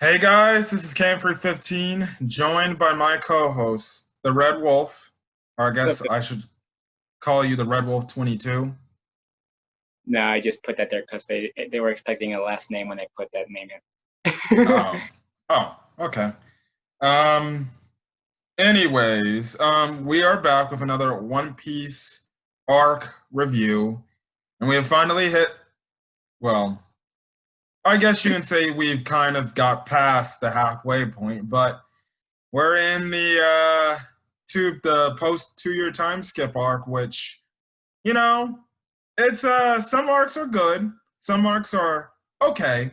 Hey guys, this is Cam315, joined by my co-host, the RedWolf, or I So guess I should call you the RedWolf 22. no, I just put that there because they were expecting a last name when I put that name in. Oh, okay. Um, we are back with another One Piece arc review, and we have finally hit, well, I guess you can say we've kind of got past the halfway point, but we're in the post 2 year time skip arc, which you know, it's some arcs are good, some arcs are okay.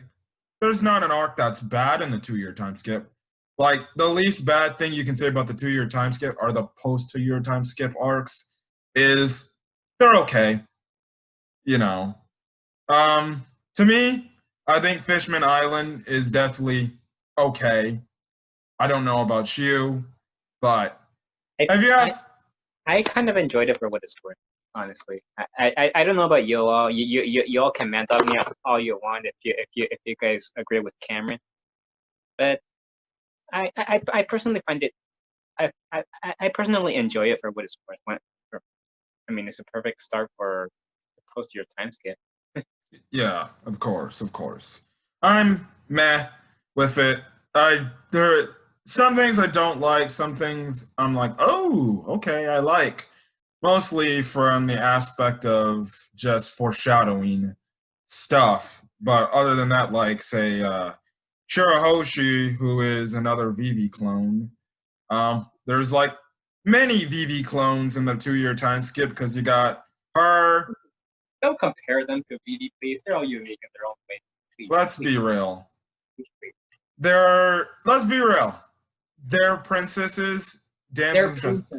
There's not an arc that's bad in the 2 year time skip. Like the least bad thing you can say about the 2 year time skip are the post 2 year time skip arcs is they're okay, you know. Um to me, I think Fishman Island is definitely okay. I don't know about you, but I, have you I asked? I kind of enjoyed it for what it's worth, honestly. I don't know about you all. You all can man dog me all you want if you guys agree with Cameron, but I personally find it I personally enjoy it for what it's worth. I mean, it's a perfect start for the post your time skip. Yeah, of course, of course. I'm meh with it. There are some things I don't like, some things I'm like, oh, okay, I like. Mostly from the aspect of just foreshadowing stuff. But other than that, like say Shirahoshi, who is another Vivi clone. There's like many Vivi clones in the 2 year time skip because you got her. Don't compare them to VD, please. They're all unique in their own way. Please, Let's please, be real. please, please. Let's be real. They're princesses. They're Damsels just princess.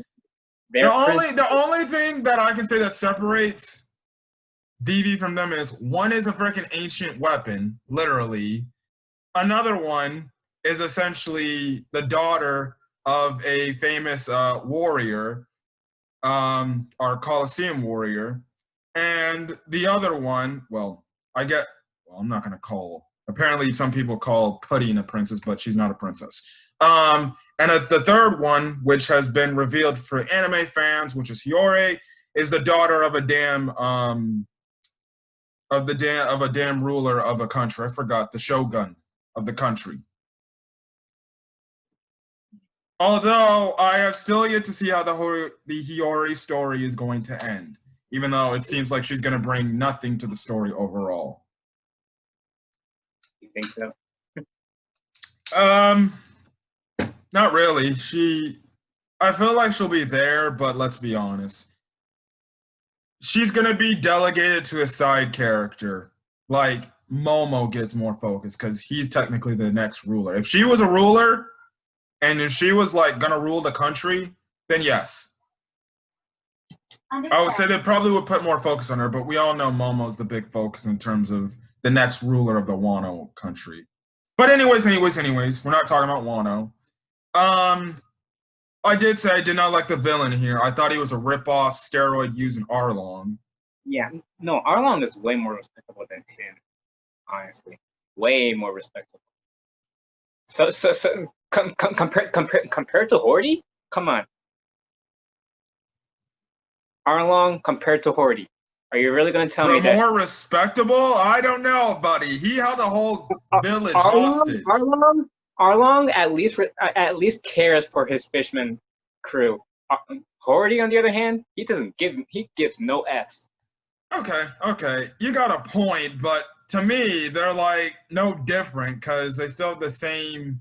the They're only princess. the only thing that I can say that separates Vivi from them is one is a freaking ancient weapon, literally. Another one is essentially the daughter of a famous warrior, our Colosseum warrior. And the other one, I'm not going to call, apparently some people call Pudding a princess, but she's not a princess. And the third one, which has been revealed for anime fans, which is Hiyori, is the daughter of a damn ruler of a country. I forgot the shogun of the country. Although I have still yet to see how the Hiyori story is going to end, even though it seems like she's going to bring nothing to the story overall. You think so? Um, Not really. I feel like she'll be there, but let's be honest. She's going to be delegated to a side character. Like Momo gets more focus because he's technically the next ruler. If she was a ruler and if she was like going to rule the country, then yes. I would say they probably would put more focus on her, but we all know Momo's the big focus in terms of the next ruler of the Wano country. But anyways, we're not talking about Wano. Um, I did say I did not like the villain here. I thought he was a rip-off steroid using Arlong. Yeah. No, Arlong is way more respectable than him, honestly. Way more respectable. So compared to Hordy? Come on. Arlong compared to Hordy. Are you really going to tell me that More respectable? I don't know, buddy. He held a whole village Arlong, hostage. Arlong, Arlong at least cares for his Fishman crew. Hordy, on the other hand, he gives no Fs. Okay. You got a point, but to me, they're like no different because they still have the same.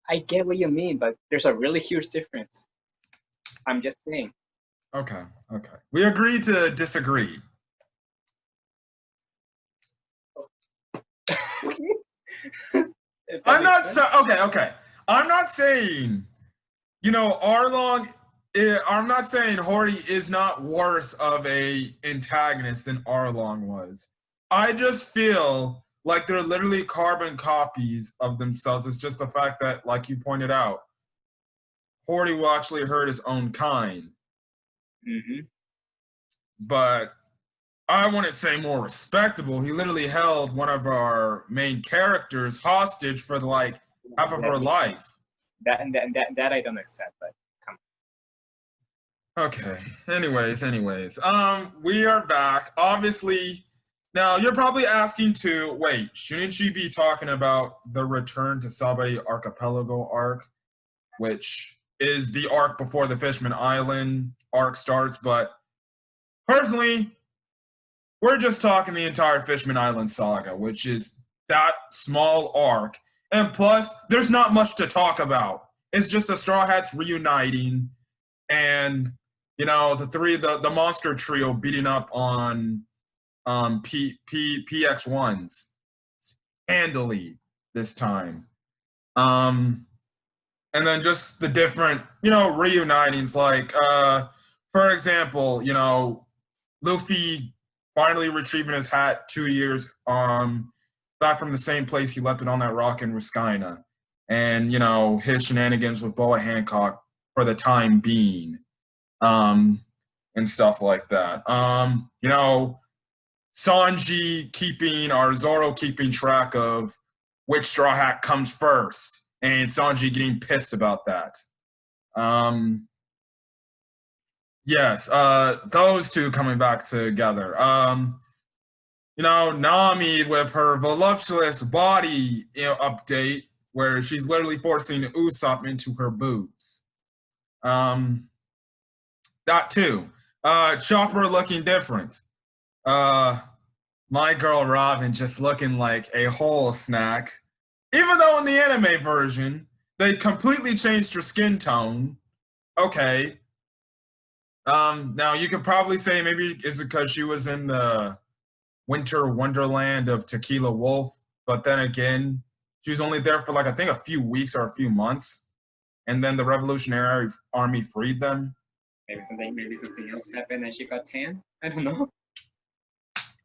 I get what you mean, but there's a really huge difference. I'm just saying. Okay. We agree to disagree. If that I'm makes not sense. so okay. I'm not saying Arlong. I'm not saying Hori is not worse of a antagonist than Arlong was. I just feel like they're literally carbon copies of themselves. It's just the fact that, like you pointed out, Hori will actually hurt his own kind. Mm-hmm. But I wouldn't say more respectable. He literally held one of our main characters hostage for like half of her life. That I don't accept, but come on. Okay. Anyways. We are back. Obviously, now you're probably asking too, wait, shouldn't she be talking about the return to Sabay Archipelago arc, which is the arc before the Fishman Island arc starts? But personally, we're just talking the entire Fishman Island saga, which is that small arc. And plus, there's not much to talk about. It's just the Straw Hats reuniting and, the monster trio beating up on PX1s handily this time. And then just the different, reunitings. Like, for example, Luffy finally retrieving his hat 2 years back from the same place he left it on that rock in Ruskina. And, his shenanigans with Boa Hancock for the time being. And stuff like that. Sanji Zoro keeping track of which Straw Hat comes first, and Sanji getting pissed about that. Yes, those two coming back together. Nami with her voluptuous body, update where she's literally forcing Usopp into her boobs. That too. Chopper looking different. My girl Robin just looking like a whole snack. Even though in the anime version, they completely changed her skin tone. Okay. Now you could probably say maybe is it because she was in the winter wonderland of Tequila Wolf, but then again, she was only there for I think a few weeks or a few months, and then the Revolutionary Army freed them. Maybe something else happened and she got tan. I don't know.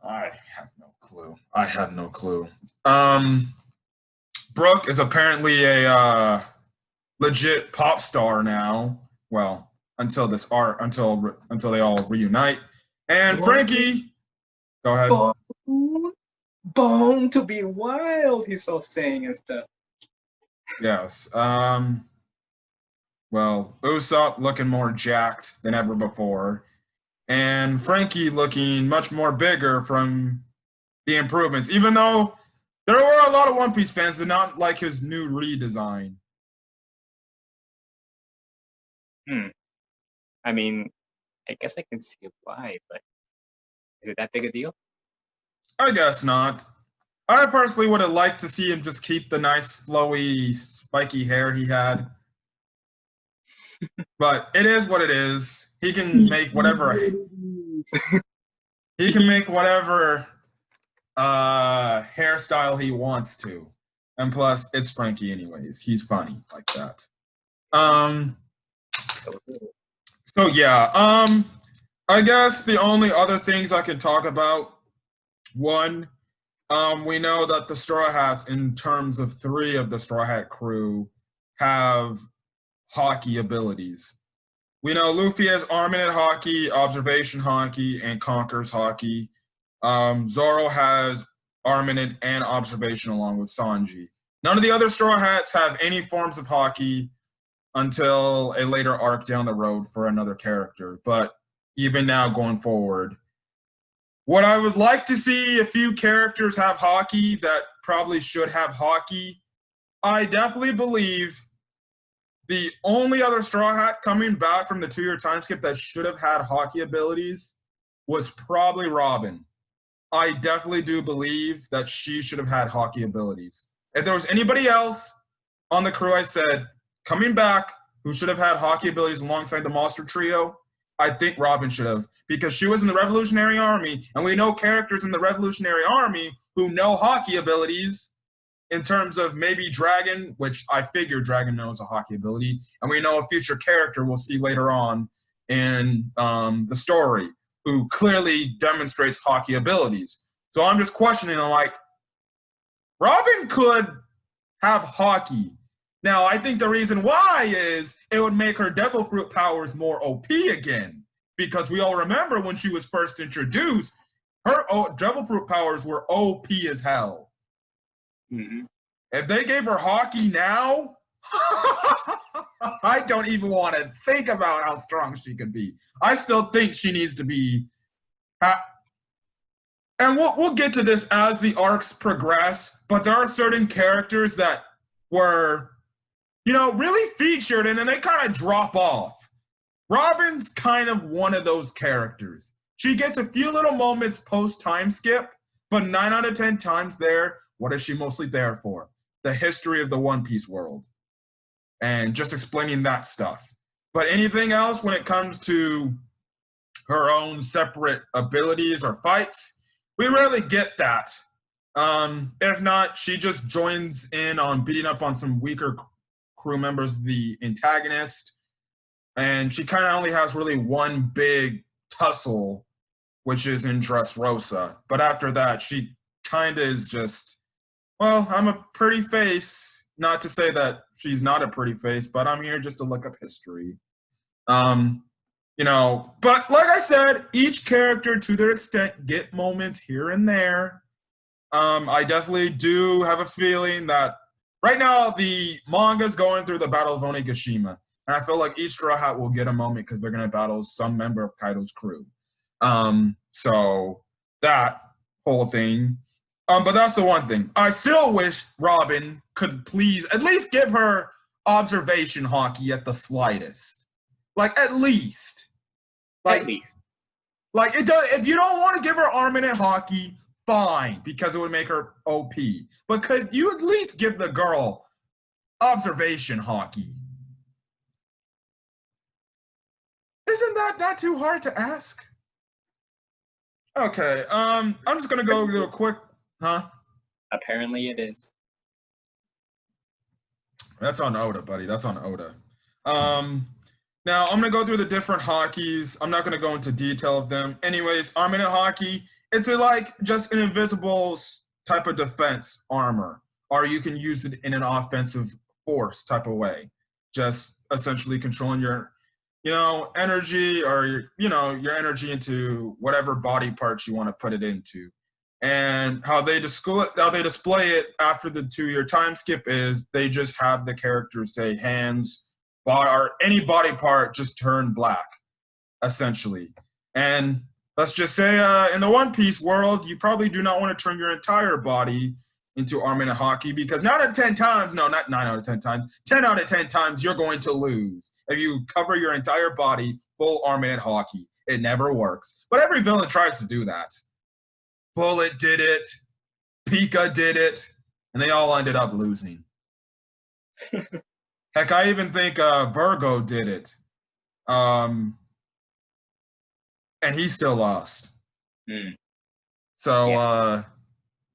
I have no clue. Brook is apparently a legit pop star now. Well, until they all reunite. And Frankie, go ahead. Born to be wild, he's all saying and stuff. Yes. Well, Usopp looking more jacked than ever before. And Frankie looking much more bigger from the improvements, even though there were a lot of One Piece fans that did not like his new redesign. I mean, I guess I can see why, but is it that big a deal? I guess not. I personally would have liked to see him just keep the nice, flowy, spiky hair he had. But it is what it is. He can make whatever. He can make whatever hairstyle he wants to. And plus, it's Frankie anyways. He's funny like that. So yeah. I guess the only other things I could talk about. One, we know that the Straw Hats, in terms of 3 of the Straw Hat crew, have hockey abilities. We know Luffy has Arminate Hockey, Observation Hockey, and Conqueror's Hockey. Zoro has Arminate and Observation along with Sanji. None of the other Straw Hats have any forms of hockey until a later arc down the road for another character. But even now going forward, what I would like to see a few characters have hockey that probably should have hockey. I definitely believe the only other Straw Hat coming back from the 2-year time skip that should have had hockey abilities was probably Robin. I definitely do believe that she should have had hockey abilities. If there was anybody else on the crew, I said, coming back who should have had hockey abilities alongside the Monster Trio, I think Robin should have, because she was in the Revolutionary Army, and we know characters in the Revolutionary Army who know hockey abilities in terms of maybe Dragon, which I figure Dragon knows a hockey ability, and we know a future character we'll see later on in the story who clearly demonstrates hockey abilities. So I'm just questioning, Robin could have hockey. Now, I think the reason why is it would make her Devil Fruit powers more OP again, because we all remember when she was first introduced, her Devil Fruit powers were OP as hell. Mm-hmm. If they gave her hockey now, I don't even want to think about how strong she could be. I still think she needs to be. And we'll get to this as the arcs progress, but there are certain characters that were, really featured and then they kind of drop off. Robin's kind of one of those characters. She gets a few little moments post time skip, but 9 out of 10 times there, what is she mostly there for? The history of the One Piece world. And just explaining that stuff. But anything else when it comes to her own separate abilities or fights, we rarely get that. If not, she just joins in on beating up on some weaker crew members of the antagonist. And she kind of only has really one big tussle, which is in Dressrosa. But after that, she kind of is just, well, I'm a pretty face. Not to say that she's not a pretty face, but I'm here just to look up history. But like I said, each character to their extent get moments here and there. I definitely do have a feeling that right now the manga's going through the Battle of Onigashima. And I feel like each Straw Hat will get a moment because they're going to battle some member of Kaido's crew. So that whole thing. But that's the one thing. I still wish Robin could please at least give her observation hockey at the slightest. Like, at least. Like it does. If you don't want to give her armament hockey, fine, because it would make her OP. But could you at least give the girl observation hockey? Isn't that too hard to ask? Okay, I'm just gonna go do a quick, Apparently it is. That's on Oda, buddy. That's on Oda. Now I'm gonna go through the different hockeys. I'm not gonna go into detail of them. Anyways, armament hockey, it's just an invisible type of defense armor, or you can use it in an offensive force type of way. Just essentially controlling your energy or your energy into whatever body parts you want to put it into. And how they display it after the 2-year time skip is they just have the characters say hands, or any body part just turn black, essentially. And let's just say in the One Piece world, you probably do not want to turn your entire body into armament hockey because 9 out of 10 times, no, not 9 out of 10 times, 10 out of 10 times you're going to lose if you cover your entire body full armament hockey. It never works. But every villain tries to do that. Bullet did it, Pika did it, and they all ended up losing. Heck, I even think Virgo did it. And he still lost. So,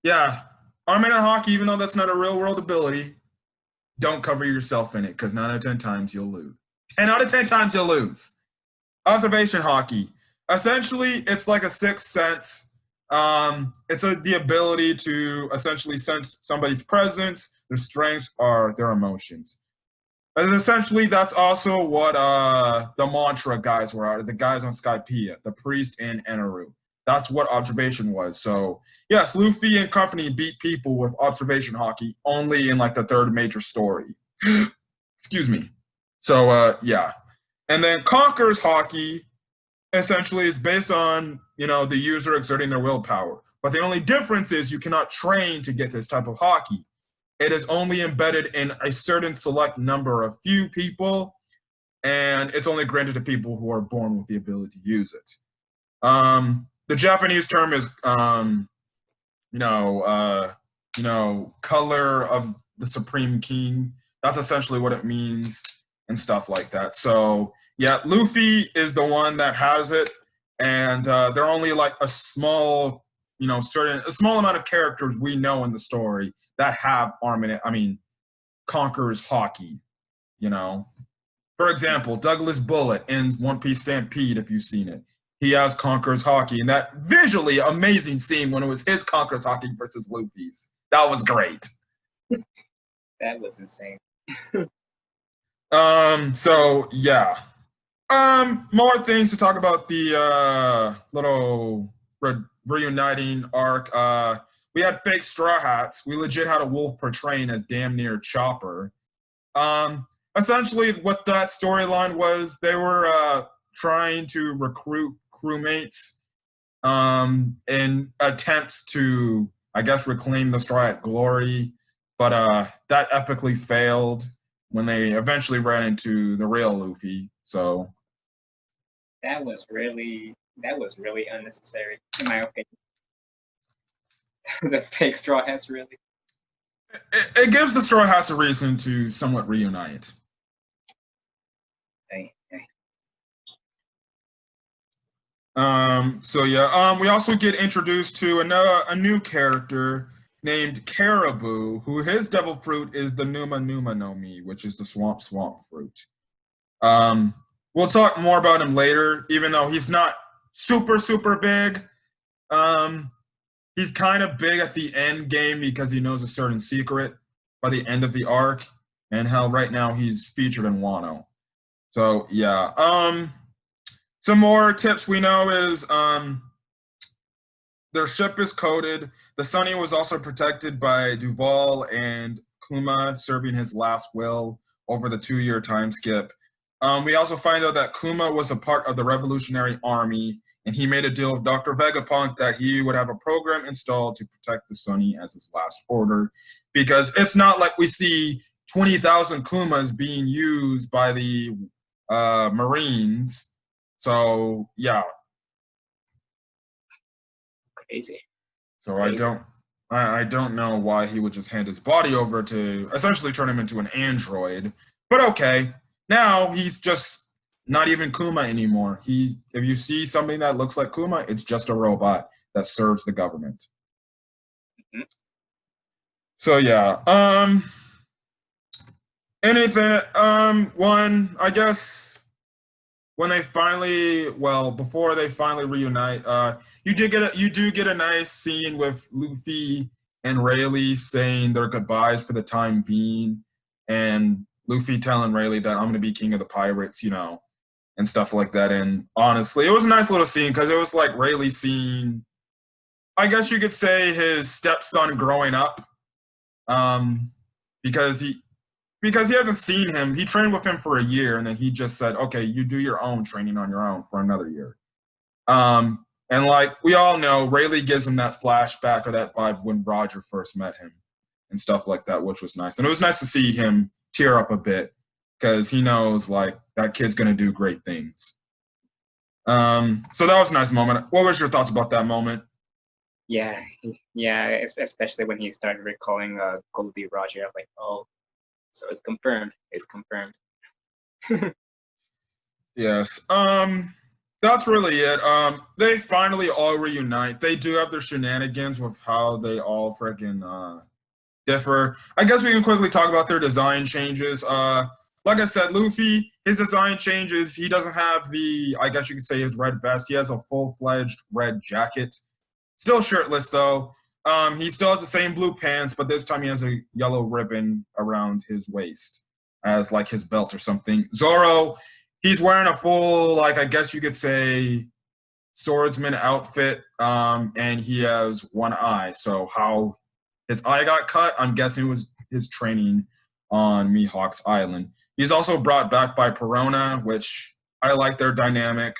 yeah. Armament hockey, even though that's not a real world ability, don't cover yourself in it because 9 out of 10 times you'll lose. 10 out of 10 times you'll lose. Observation hockey. Essentially, it's like a sixth sense. It's the ability to essentially sense somebody's presence, their strengths, or their emotions. And essentially, that's also what the mantra guys were, the guys on Skypiea, the priest and Enaru. That's what observation was. So, yes, Luffy and company beat people with observation hockey only in like the 3rd major story. Excuse me. So, yeah. And then Conqueror's hockey essentially is based on, the user exerting their willpower. But the only difference is you cannot train to get this type of hockey. It is only embedded in a certain select number of few people, and it's only granted to people who are born with the ability to use it. The Japanese term is, color of the Supreme King. That's essentially what it means and stuff like that. So, yeah, Luffy is the one that has it, and they're only like a small amount of characters we know in the story that have Conqueror's hockey, For example, Douglas Bullet in One Piece Stampede, if you've seen it. He has Conqueror's hockey, and that visually amazing scene when it was his Conqueror's hockey versus Luffy's. That was great. That was insane. So yeah. More things to talk about the little reuniting arc. We had fake Straw Hats. We legit had a wolf portraying as damn near Chopper. Essentially, what that storyline was, they were trying to recruit crewmates in attempts to, I guess, reclaim the Straw Hat glory, but that epically failed when they eventually ran into the real Luffy. So that was really unnecessary, in my opinion. The fake Straw Hats, really. It gives the Straw Hats a reason to somewhat reunite. Okay. So yeah, we also get introduced to a new character named Caribou, who his devil fruit is the Numa Numa no Mi, which is the swamp fruit. We'll talk more about him later, even though he's not super big. He's kind of big at the end game because he knows a certain secret by the end of the arc, and hell, right now he's featured in Wano. So yeah. Some more tips we know is their ship is coded. The Sunny was also protected by Duval and Kuma serving his last will over the 2-year time skip. We also find out that Kuma was a part of the Revolutionary Army, and he made a deal with Dr. Vegapunk that he would have a program installed to protect the Sunny as his last order, because it's not like we see 20,000 Kumas being used by the Marines. So yeah. Crazy. So I don't know why he would just hand his body over to essentially turn him into an android. But okay, now he's just not even Kuma anymore. If you see something that looks like Kuma, it's just a robot that serves the government. Mm-hmm. So yeah. One, I guess when they before they finally reunite, you do get a nice scene with Luffy and Rayleigh saying their goodbyes for the time being, and Luffy telling Rayleigh that I'm going to be king of the pirates, and stuff like that. And honestly, it was a nice little scene because it was like Rayleigh seeing, I guess you could say, his stepson growing up, because he hasn't seen him. He trained with him for a year, and then he just said, okay, you do your own training on your own for another year. And like we all know, Rayleigh gives him that flashback or that vibe when Roger first met him and stuff like that, which was nice. And it was nice to see him tear up a bit because he knows like that kid's going to do great things. So that was a nice moment. What was your thoughts about that moment? Yeah, especially when he started recalling Goldie Roger. I'm like, oh, so it's confirmed. It's confirmed. Yes. That's really it. They finally all reunite. They do have their shenanigans with how they all freaking differ. I guess we can quickly talk about their design changes. Like I said, Luffy, his design changes. He doesn't have I guess you could say, his red vest. He has a full-fledged red jacket. Still shirtless though. He still has the same blue pants, but this time he has a yellow ribbon around his waist as like his belt or something. Zoro, he's wearing a full, like, I guess you could say, swordsman outfit, and he has one eye. So how his eye got cut, I'm guessing it was his training on Mihawk's Island. He's also brought back by Perona, which I like their dynamic.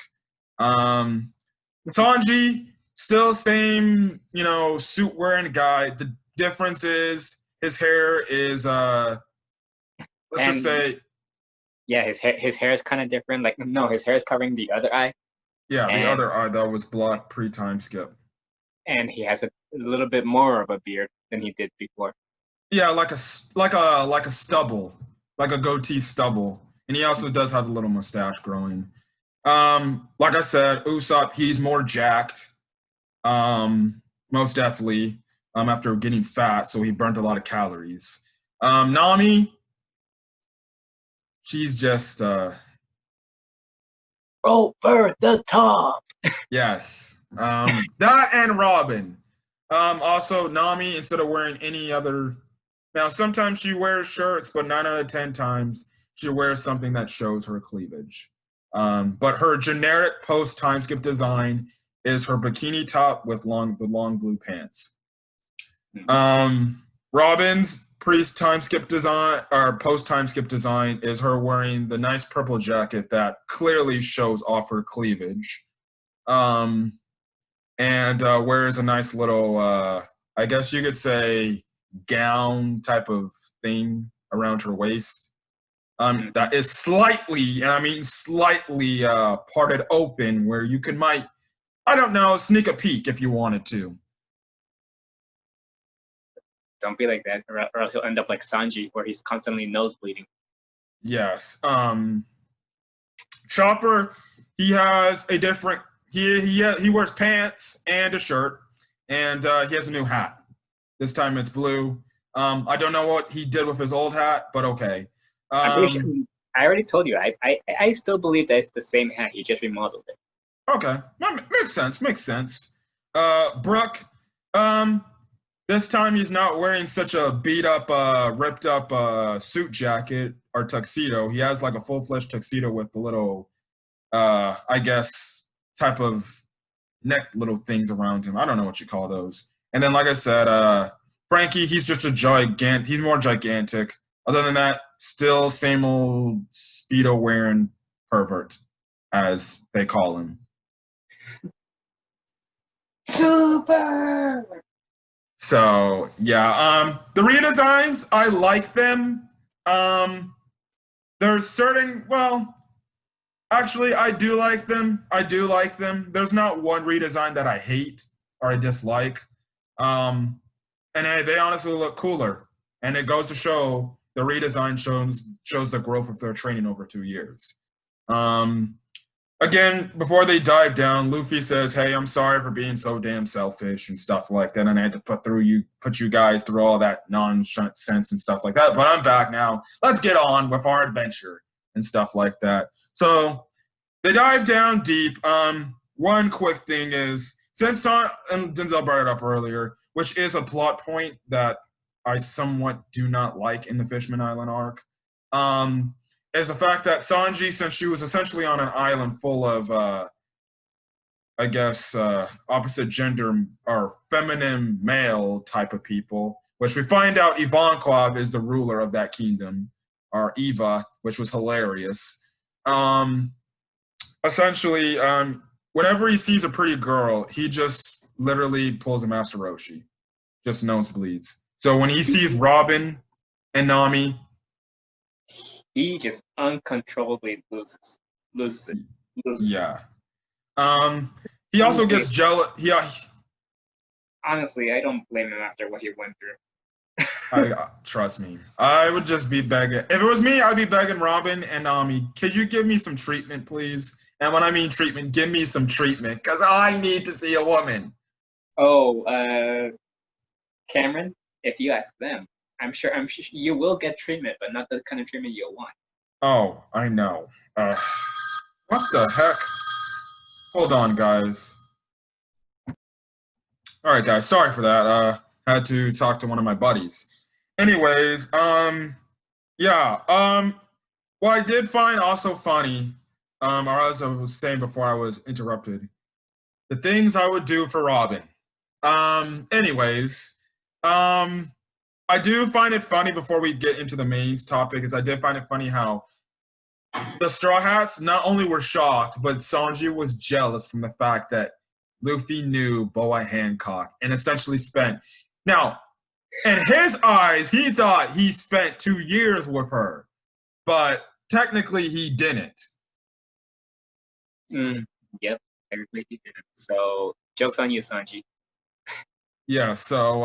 Sanji, still same, suit wearing guy. The difference is his hair is just say, yeah, his hair is kind of different. Like, no, his hair is covering the other eye. Yeah, the other eye that was blocked pre-time skip. And he has a little bit more of a beard than he did before. Yeah, like a stubble, like a goatee stubble, and he also does have a little mustache growing. Like I said, Usopp, he's more jacked. Most definitely. After getting fat, so he burnt a lot of calories. Nami, she's just over the top. Yes. That and Robin. Also, Nami, instead of wearing any other, now sometimes she wears shirts, but 9 out of 10 times she wears something that shows her cleavage. But her generic post time skip design is her bikini top with long blue pants. Robin's pre-time skip design or post-time skip design is her wearing the nice purple jacket that clearly shows off her cleavage. And wears a nice little, I guess you could say, gown type of thing around her waist. That is slightly, and I mean slightly, parted open, where you might, I don't know, sneak a peek if you wanted to. Don't be like that, or else he'll end up like Sanji, where he's constantly nosebleeding. Yes. Chopper, he has a different. He wears pants and a shirt, and he has a new hat. This time it's blue. I don't know what he did with his old hat, but okay. I'm pretty sure. I already told you. I still believe that it's the same hat. He just remodeled it. Okay, makes sense. Makes sense. Brook. This time he's not wearing such a beat up, ripped up suit jacket or tuxedo. He has like a full-fledged tuxedo with the little, I guess, type of neck little things around him. I don't know what you call those. And then, like I said, Frankie, he's just he's more gigantic. Other than that, still same old Speedo wearing pervert, as they call him. Super! So, yeah, the redesigns, I like them. There's certain, well, actually, I do like them. There's not one redesign that I hate or I dislike. And they honestly look cooler. And it goes to show the redesign shows the growth of their training over 2 years. Again, before they dive down, Luffy says, "Hey, I'm sorry for being so damn selfish and stuff like that, and I had to put you guys through all that nonsense and stuff like that. But I'm back now. Let's get on with our adventure and stuff like that." So they dive down deep. One quick thing is, since and Denzel brought it up earlier, which is a plot point that I somewhat do not like in the Fishman Island arc, is the fact that Sanji, since she was essentially on an island full of, I guess, opposite gender or feminine male type of people, which we find out Ivankov is the ruler of that kingdom, or Eva, which was hilarious. Essentially, whenever he sees a pretty girl, he just literally pulls a Master Roshi, just nosebleeds. So when he sees Robin and Nami, he just uncontrollably loses it. Yeah. He also gets jealous. Honestly, I don't blame him after what he went through. Trust me. I would just be begging. If it was me, I'd be begging Robin and Nami, could you give me some treatment, please? And when I mean treatment, give me some treatment, because I need to see a woman. Oh, Cameron, if you ask them, I'm sure you will get treatment, but not the kind of treatment you'll want. Oh, I know. What the heck? Hold on, guys. All right, guys. Sorry for that. Had to talk to one of my buddies. Anyways, yeah. What I did find also funny, or as I was saying before I was interrupted, the things I would do for Robin. Anyways, I do find it funny before we get into the main topic, is I did find it funny how the Straw Hats not only were shocked, but Sanji was jealous from the fact that Luffy knew Boa Hancock and essentially spent. Now, in his eyes, he thought he spent 2 years with her, but technically he didn't. Yep, technically he didn't. So, joke's on you, Sanji. Yeah, so,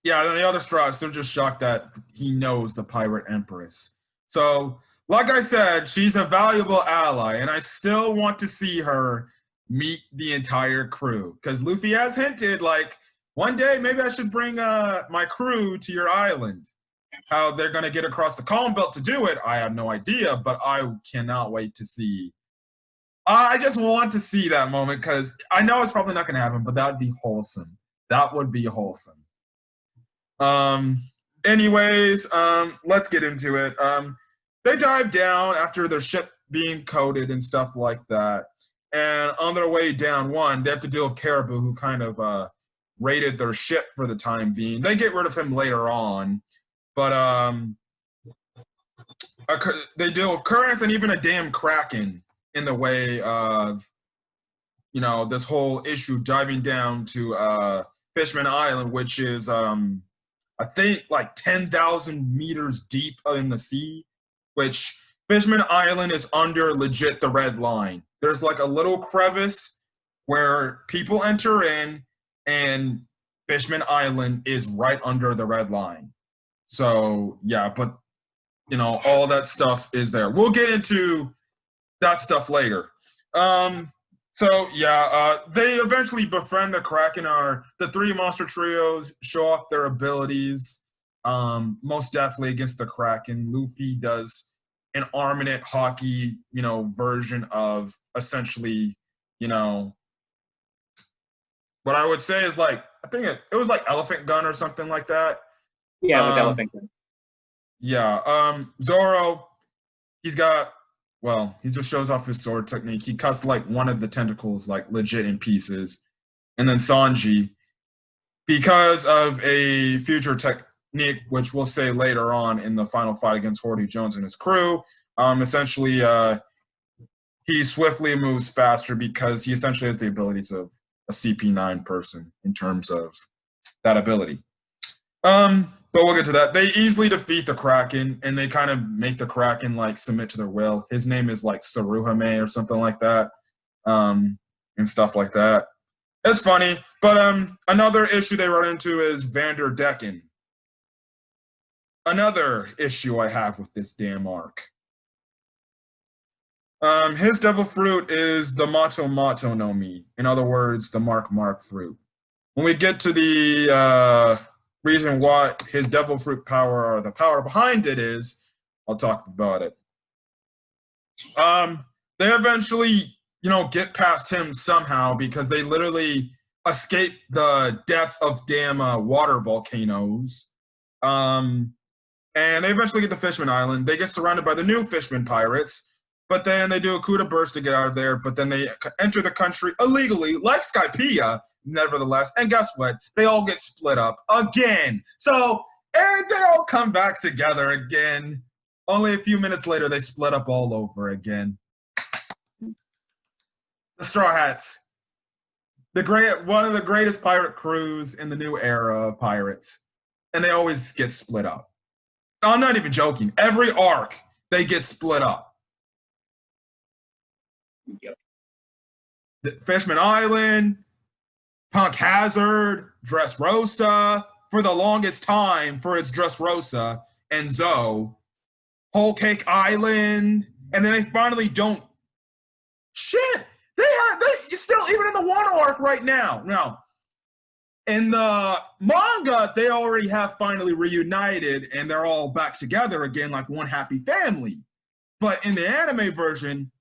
yeah, the other Straws, they're just shocked that he knows the Pirate Empress. So, like I said, she's a valuable ally, and I still want to see her meet the entire crew. Because Luffy has hinted, like, one day maybe I should bring my crew to your island. How they're going to get across the Calm Belt to do it, I have no idea, but I cannot wait to see. I just want to see that moment, because I know it's probably not going to happen, but that would be wholesome. That would be wholesome. Anyways, let's get into it. They dive down after their ship being coated and stuff like that. And on their way down, they have to deal with Caribou, who kind of raided their ship for the time being. They get rid of him later on, but they deal with currents and even a damn kraken in the way of, you know, this whole issue diving down to Fishman Island, which is I think like 10,000 meters deep in the sea, which Fishman Island is under legit the red line. There's like a little crevice where people enter in, and Fishman Island is right under the red line. So yeah, but you know, all that stuff is there. We'll get into that stuff later. So yeah, they eventually befriend the Kraken. The three monster trios show off their abilities. Most definitely against the Kraken. Luffy does an armament hockey, you know, version of essentially, you know, what I would say is like, I think it was like elephant gun or something like that. Yeah, it was elephant gun. Yeah. Zoro, he just shows off his sword technique. He cuts like one of the tentacles like legit in pieces. And then Sanji, because of a future technique, which we'll say later on in the final fight against Cody Jones and his crew, essentially he swiftly moves faster because he essentially has the abilities of a CP9 person in terms of that ability. But we'll get to that. They easily defeat the Kraken, and they kind of make the Kraken like submit to their will. His name is like Saruhame or something like that, and stuff like that. It's funny, but another issue they run into is Vander Decken. Another issue I have with this damn arc. His devil fruit is the Mato Mato no Mi. In other words, the Mark fruit. When we get to the reason why his devil fruit power or the power behind it is, I'll talk about it. They eventually, you know, get past him somehow because they literally escape the depths of damn water volcanoes. And they eventually get to Fishman Island. They get surrounded by the new Fishman pirates, but then they do a coup de burst to get out of there, but then they enter the country illegally, like Skypiea, nevertheless. And guess what? They all get split up again. So, and they all come back together again. Only a few minutes later, they split up all over again. The Straw Hats. One of the greatest pirate crews in the new era of pirates. And they always get split up. I'm not even joking. Every arc, they get split up. Yep. The Fishman Island, Punk Hazard, Dressrosa, for the longest time for its Dressrosa, and Zoe, Whole Cake Island, and then they finally don't. Shit, they still even in the Wano arc right now. Now, in the manga, they already have finally reunited, and they're all back together again, like one happy family. But in the anime version,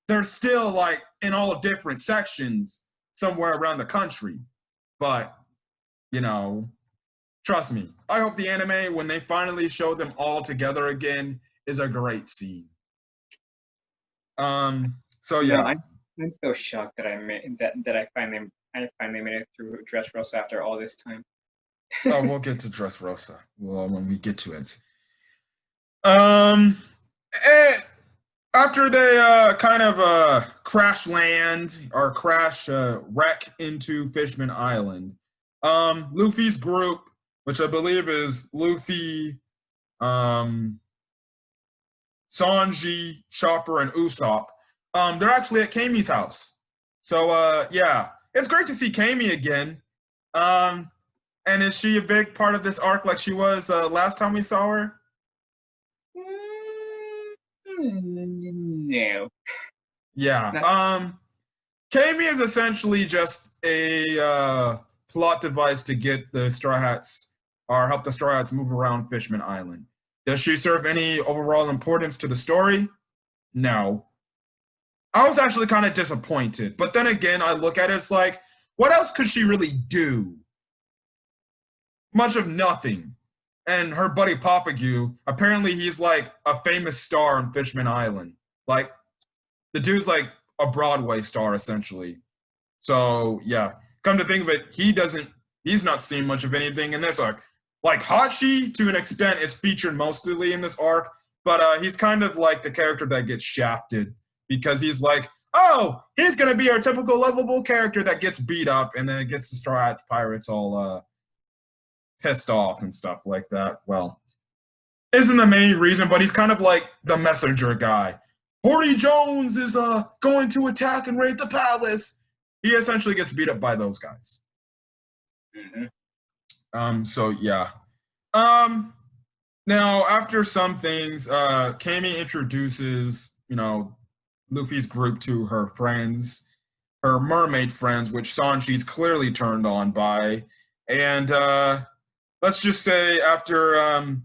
they're still like in all different sections somewhere around the country. But, you know, trust me, I hope the anime, when they finally show them all together again, is a great scene. So yeah. I'm still shocked that I finally made it through Dressrosa after all this time. Oh, we'll get to Dressrosa when we get to it. After they kind of crash land or crash wreck into Fishman Island, Luffy's group, which I believe is Luffy, Sanji, Chopper, and Usopp, they're actually at Kami's house. So yeah, it's great to see Kami again. And is she a big part of this arc like she was last time we saw her? No. Yeah. Kami is essentially just a plot device to get the Straw Hats or help the Straw Hats move around Fishman Island. Does she serve any overall importance to the story? No. I was actually kind of disappointed, but then again, I look at it, it's like, what else could she really do? Much of nothing. And her buddy Papagu, apparently he's like a famous star on Fishman Island. Like, the dude's like a Broadway star, essentially. So, yeah. Come to think of it, he doesn't he's not seen much of anything in this arc. Like Hachi, to an extent, is featured mostly in this arc, but he's kind of like the character that gets shafted because he's like, oh, he's gonna be our typical lovable character that gets beat up and then gets the Straw Hat Pirates all pissed off and stuff like that. Well, isn't the main reason, but he's kind of like the messenger guy. Cody Jones is going to attack and raid the palace. He essentially gets beat up by those guys. Mm-hmm. So yeah. Now after some things, Kami introduces, Luffy's group to her friends, her mermaid friends, which Sanji's clearly turned on by. And let's just say after an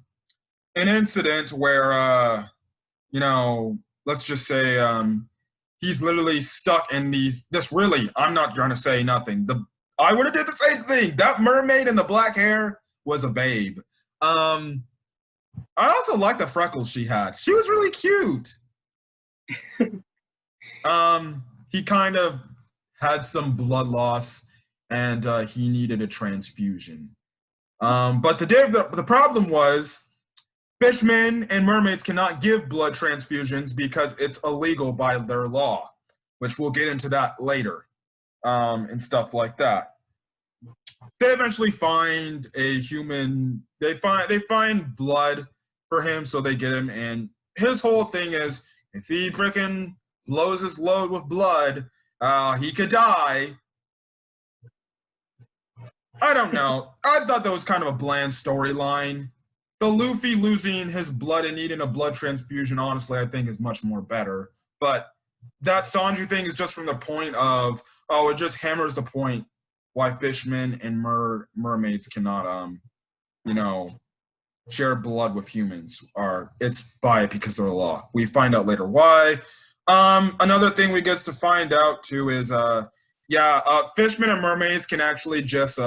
incident where let's just say he's literally stuck in I'm not trying to say nothing. I would have did the same thing. That mermaid in the black hair was a babe. I also like the freckles she had. She was really cute. He kind of had some blood loss and he needed a transfusion. But the problem was Fishmen and mermaids cannot give blood transfusions because it's illegal by their law, which we'll get into that later, and stuff like that. They eventually find a human. They find blood for him, so they get him. And his whole thing is, if he freaking blows his load with blood, he could die. I don't know. I thought that was kind of a bland storyline. The Luffy losing his blood and needing a blood transfusion, honestly, I think is much more better. But that Sanji thing is just from the point of, it just hammers the point why fishmen and mermaids cannot, share blood with humans. It's because of the law. We find out later why. Another thing we get to find out too is, fishmen and mermaids can actually just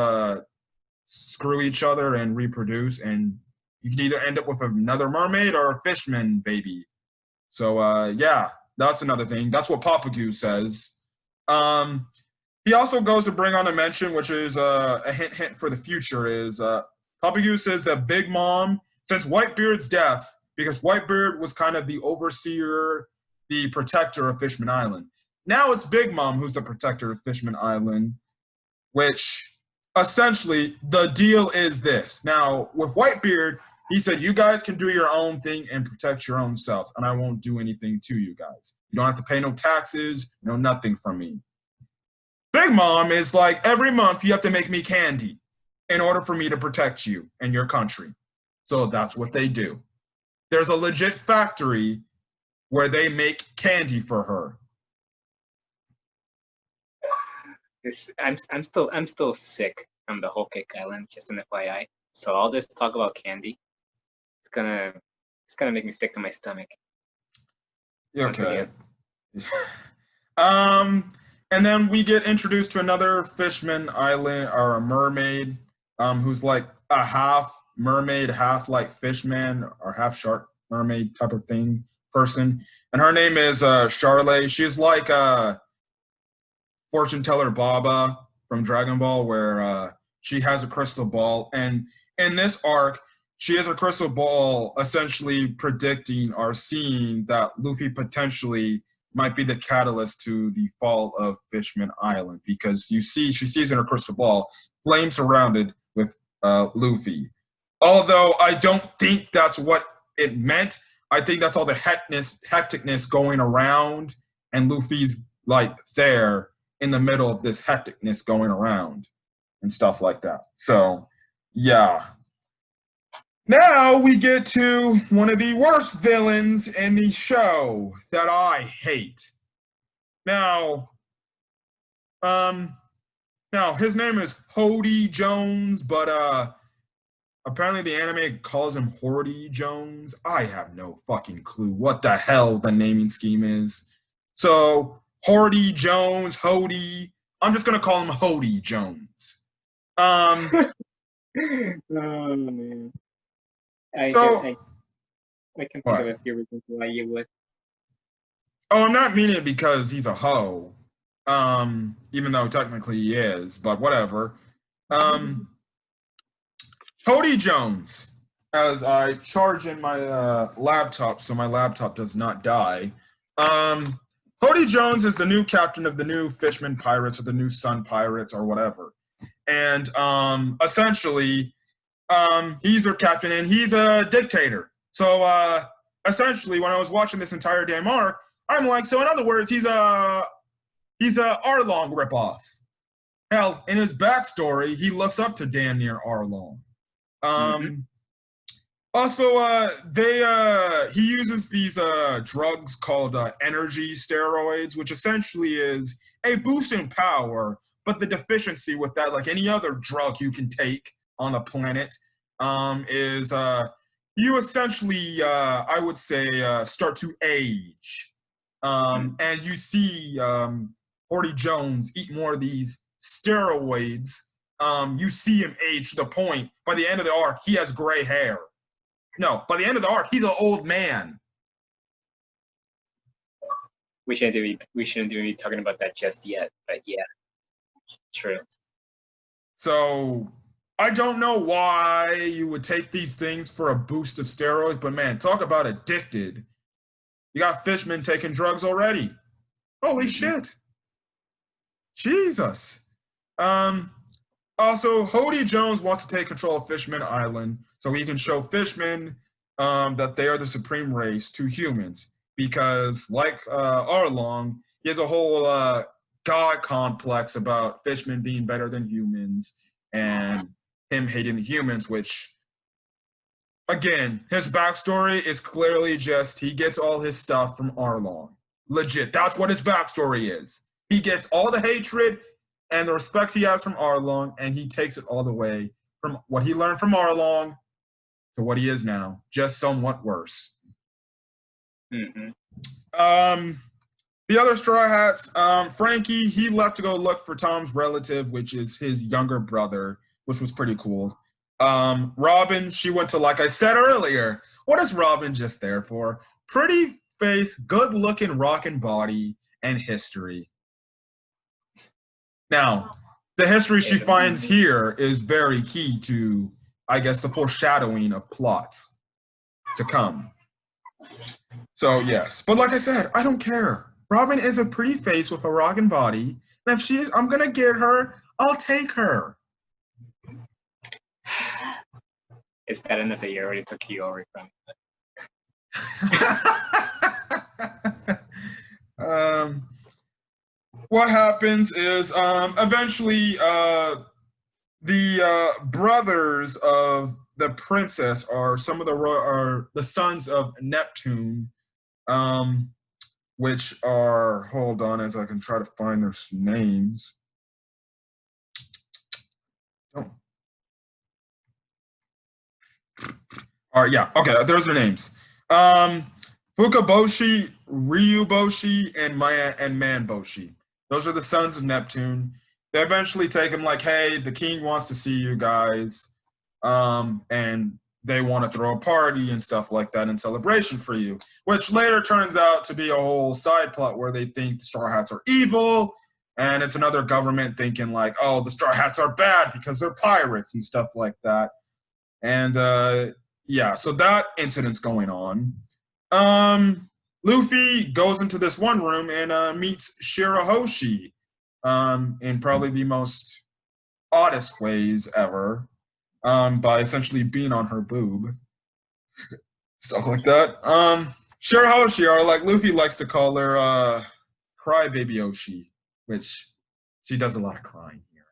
screw each other and reproduce, and you can either end up with another mermaid or a fishman baby. So, that's another thing. That's what Papa Goose says. He also goes to bring on a mention, which is a hint for the future, is Papa Goose says that Big Mom, since Whitebeard's death, because Whitebeard was kind of the overseer, the protector of Fishman Island. Now it's Big Mom who's the protector of Fishman Island, which essentially the deal is this. Now, with Whitebeard, he said, you guys can do your own thing and protect your own selves, and I won't do anything to you guys. You don't have to pay no taxes, no nothing from me. Big Mom is like, every month you have to make me candy in order for me to protect you and your country. So that's what they do. There's a legit factory where they make candy for her. I'm still sick from the whole Cake Island, just an FYI. So all this talk about candy, it's gonna make me sick to my stomach. Okay. And then we get introduced to another Fishman Island, or a mermaid, who's like a half mermaid, half like fishman, or half shark mermaid type of thing person. And her name is Charlotte. She's like fortune teller Baba from Dragon Ball, where she has a crystal ball. And in this arc, she has a crystal ball essentially predicting or seeing that Luffy potentially might be the catalyst to the fall of Fishman Island, because she sees in her crystal ball flames surrounded with Luffy. Although I don't think that's what it meant. I think that's all the hecticness going around, and Luffy's like there in the middle of this hecticness going around and stuff like that. So, yeah. Now we get to one of the worst villains in the show that I hate. Now his name is Cody Jones, but apparently the anime calls him Hordy Jones. I have no fucking clue what the hell the naming scheme is. So Hordy Jones, Hody. I'm just gonna call him Hody Jones. Oh man. I can think of a few reasons why you would. Oh, I'm not meaning it because he's a hoe. Even though technically he is, but whatever. Cody Jones, as I charge in my laptop so my laptop does not die. Cody Jones is the new captain of the new Fishman Pirates or the new Sun Pirates or whatever. And essentially, he's their captain and he's a dictator. So essentially, when I was watching this entire damn arc, I'm like, so in other words, he's a Arlong ripoff. Hell, in his backstory, he looks up to damn near Arlong. Also, he uses these drugs called energy steroids, which essentially is a boost in power, but the deficiency with that, like any other drug you can take on a planet, is you essentially, I would say, start to age. And you see Horty Jones eat more of these steroids. You see him age to the point, by the end of the arc, he has gray hair. No, by the end of the arc, he's an old man. We shouldn't be talking about that just yet, but yeah, true. So I don't know why you would take these things for a boost of steroids, but man, talk about addicted. You got Fishman taking drugs already. Holy shit. Jesus. Also, Cody Jones wants to take control of Fishman Island so he can show Fishman that they are the supreme race to humans. Because, like Arlong, he has a whole god complex about Fishman being better than humans and him hating the humans, which, again, his backstory is clearly just he gets all his stuff from Arlong. Legit, that's what his backstory is. He gets all the hatred and the respect he has from Arlong, and he takes it all the way from what he learned from Arlong to what he is now, just somewhat worse. The other Straw Hats, Frankie, he left to go look for Tom's relative, which is his younger brother, which was pretty cool. Robin, she went to, like I said earlier, what is Robin just there for? Pretty face, good-looking, rockin' body, and history. Now, the history she finds here is very key to, I guess, the foreshadowing of plots to come. So, yes. But like I said, I don't care. Robin is a pretty face with a rockin' body. And if I'm going to get her, I'll take her. It's bad enough that you already took Kiori from it. What happens is eventually the brothers of the princess are some of the sons of Neptune, which are, hold on as I can try to find their names. Oh. All right, yeah, okay, there's their names. Fukaboshi, Ryuboshi, and Maya and Manboshi. Those are the sons of Neptune. They eventually take him like, hey, the king wants to see you guys. And they want to throw a party and stuff like that in celebration for you, which later turns out to be a whole side plot where they think the Straw Hats are evil, and it's another government thinking like, oh, the Straw Hats are bad because they're pirates and stuff like that. And yeah, so that incident's going on. Luffy goes into this one room and meets Shirahoshi in probably the most oddest ways ever, by essentially being on her boob. Stuff like that. Shirahoshi, or like Luffy likes to call her Crybaby Oshi, which she does a lot of crying here.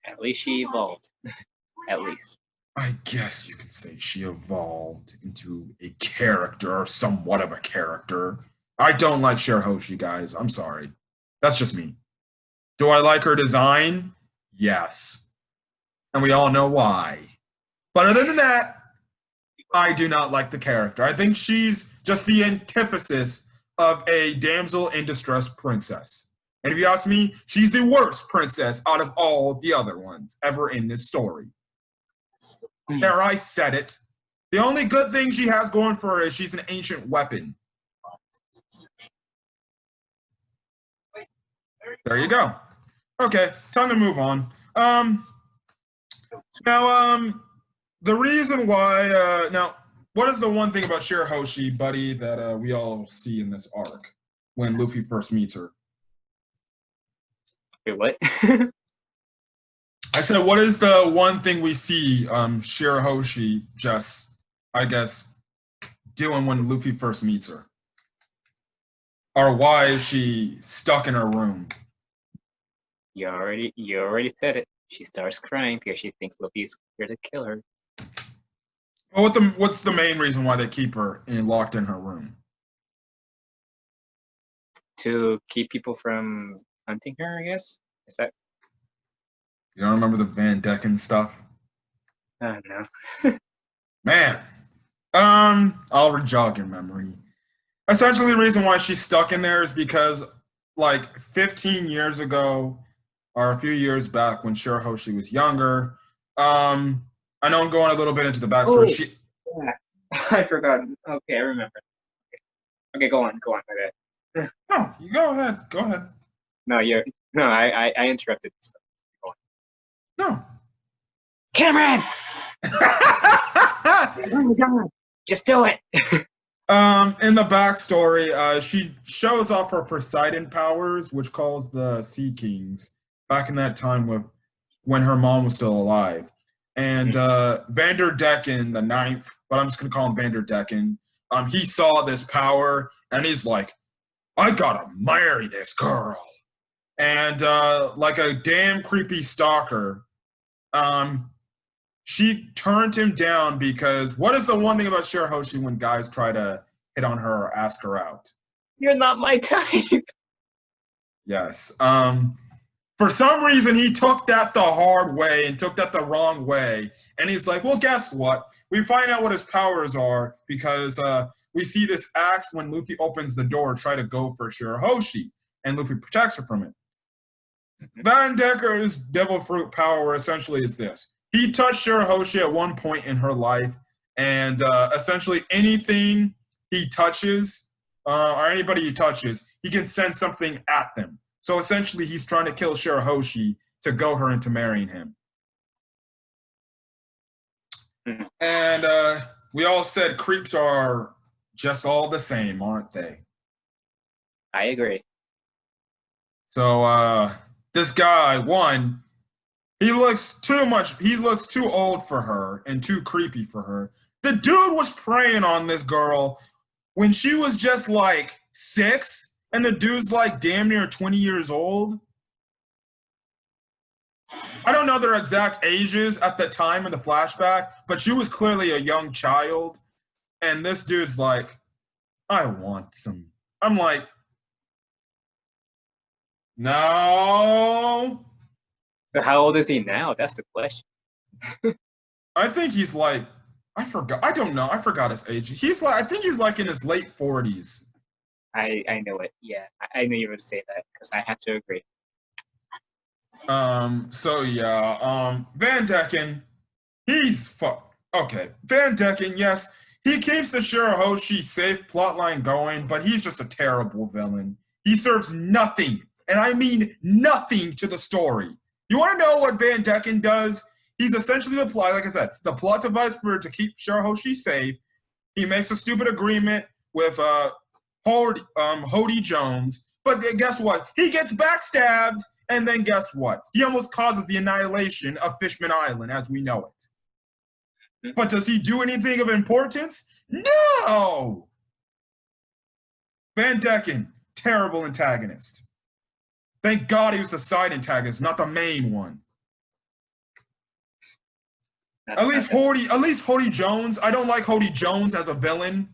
At least she evolved. At least. I guess you could say she evolved into a character, or somewhat of a character. I don't like Shirahoshi, guys. I'm sorry. That's just me. Do I like her design? Yes. And we all know why. But other than that, I do not like the character. I think she's just the antithesis of a damsel in distress princess. And if you ask me, she's the worst princess out of all the other ones ever in this story. There, I said it. The only good thing she has going for her is she's an ancient weapon. There you go. Okay, time to move on. Now, the reason why, now, what is the one thing about Shirahoshi, buddy, that we all see in this arc when Luffy first meets her? Wait, what? I said, what is the one thing we see Shirahoshi just, I guess, doing when Luffy first meets her? Or why is she stuck in her room? You already said it. She starts crying because she thinks Luffy's here to kill her. Well, what's the main reason why they keep her locked in her room? To keep people from hunting her, I guess? Is that? You don't remember the Van Decken stuff? No. Man, I'll jog your memory. Essentially, the reason why she's stuck in there is because, like, 15 years ago, or a few years back when Shirahoshi was younger, I know I'm going a little bit into the backstory. Yeah. I forgot. Okay, I remember. Okay, go on. My bad. No, you go ahead. Go ahead. No, I interrupted this stuff. Go on. No. Cameron! Oh my god! Just do it! In the backstory, she shows off her Poseidon powers, which calls the Sea Kings, back in that time when her mom was still alive. And Vander Decken, the ninth, but I'm just going to call him Vander Decken, he saw this power, and he's like, I gotta marry this girl. And like a damn creepy stalker, she turned him down because what is the one thing about Shirahoshi when guys try to hit on her or ask her out? You're not my type. Yes. For some reason, he took that the hard way and took that the wrong way. And he's like, well, guess what? We find out what his powers are because we see this axe when Luffy opens the door, try to go for Shirahoshi, and Luffy protects her from it. Van Decker's devil fruit power essentially is this. He touched Shirahoshi at one point in her life, and essentially anything he touches, or anybody he touches, he can send something at them. So essentially, he's trying to kill Shirahoshi to go her into marrying him. And we all said creeps are just all the same, aren't they? I agree. So this guy, one, he looks too old for her and too creepy for her. The dude was preying on this girl when she was just like 6, and the dude's like damn near 20 years old. I don't know their exact ages at the time in the flashback, but she was clearly a young child. And this dude's like, I want some. I'm like, no. So how old is he now? That's the question. I think he's like, I forgot. I don't know. I forgot his age. I think he's like in his late 40s. I know it. Yeah, I knew you would say that because I had to agree. So yeah, Van Decken, okay. Van Decken, yes, he keeps the Shirahoshi safe plotline going, but he's just a terrible villain. He serves nothing, and I mean nothing to the story. You want to know what Van Decken does? He's essentially the plot, like I said, the plot device to keep Shirahoshi safe. He makes a stupid agreement with Cody Jones, but guess what? He gets backstabbed. And then guess what? He almost causes the annihilation of Fishman Island as we know it. But does he do anything of importance? No! Van Decken, terrible antagonist. Thank God he was the side antagonist, not the main one. At least Cody Jones. I don't like Cody Jones as a villain,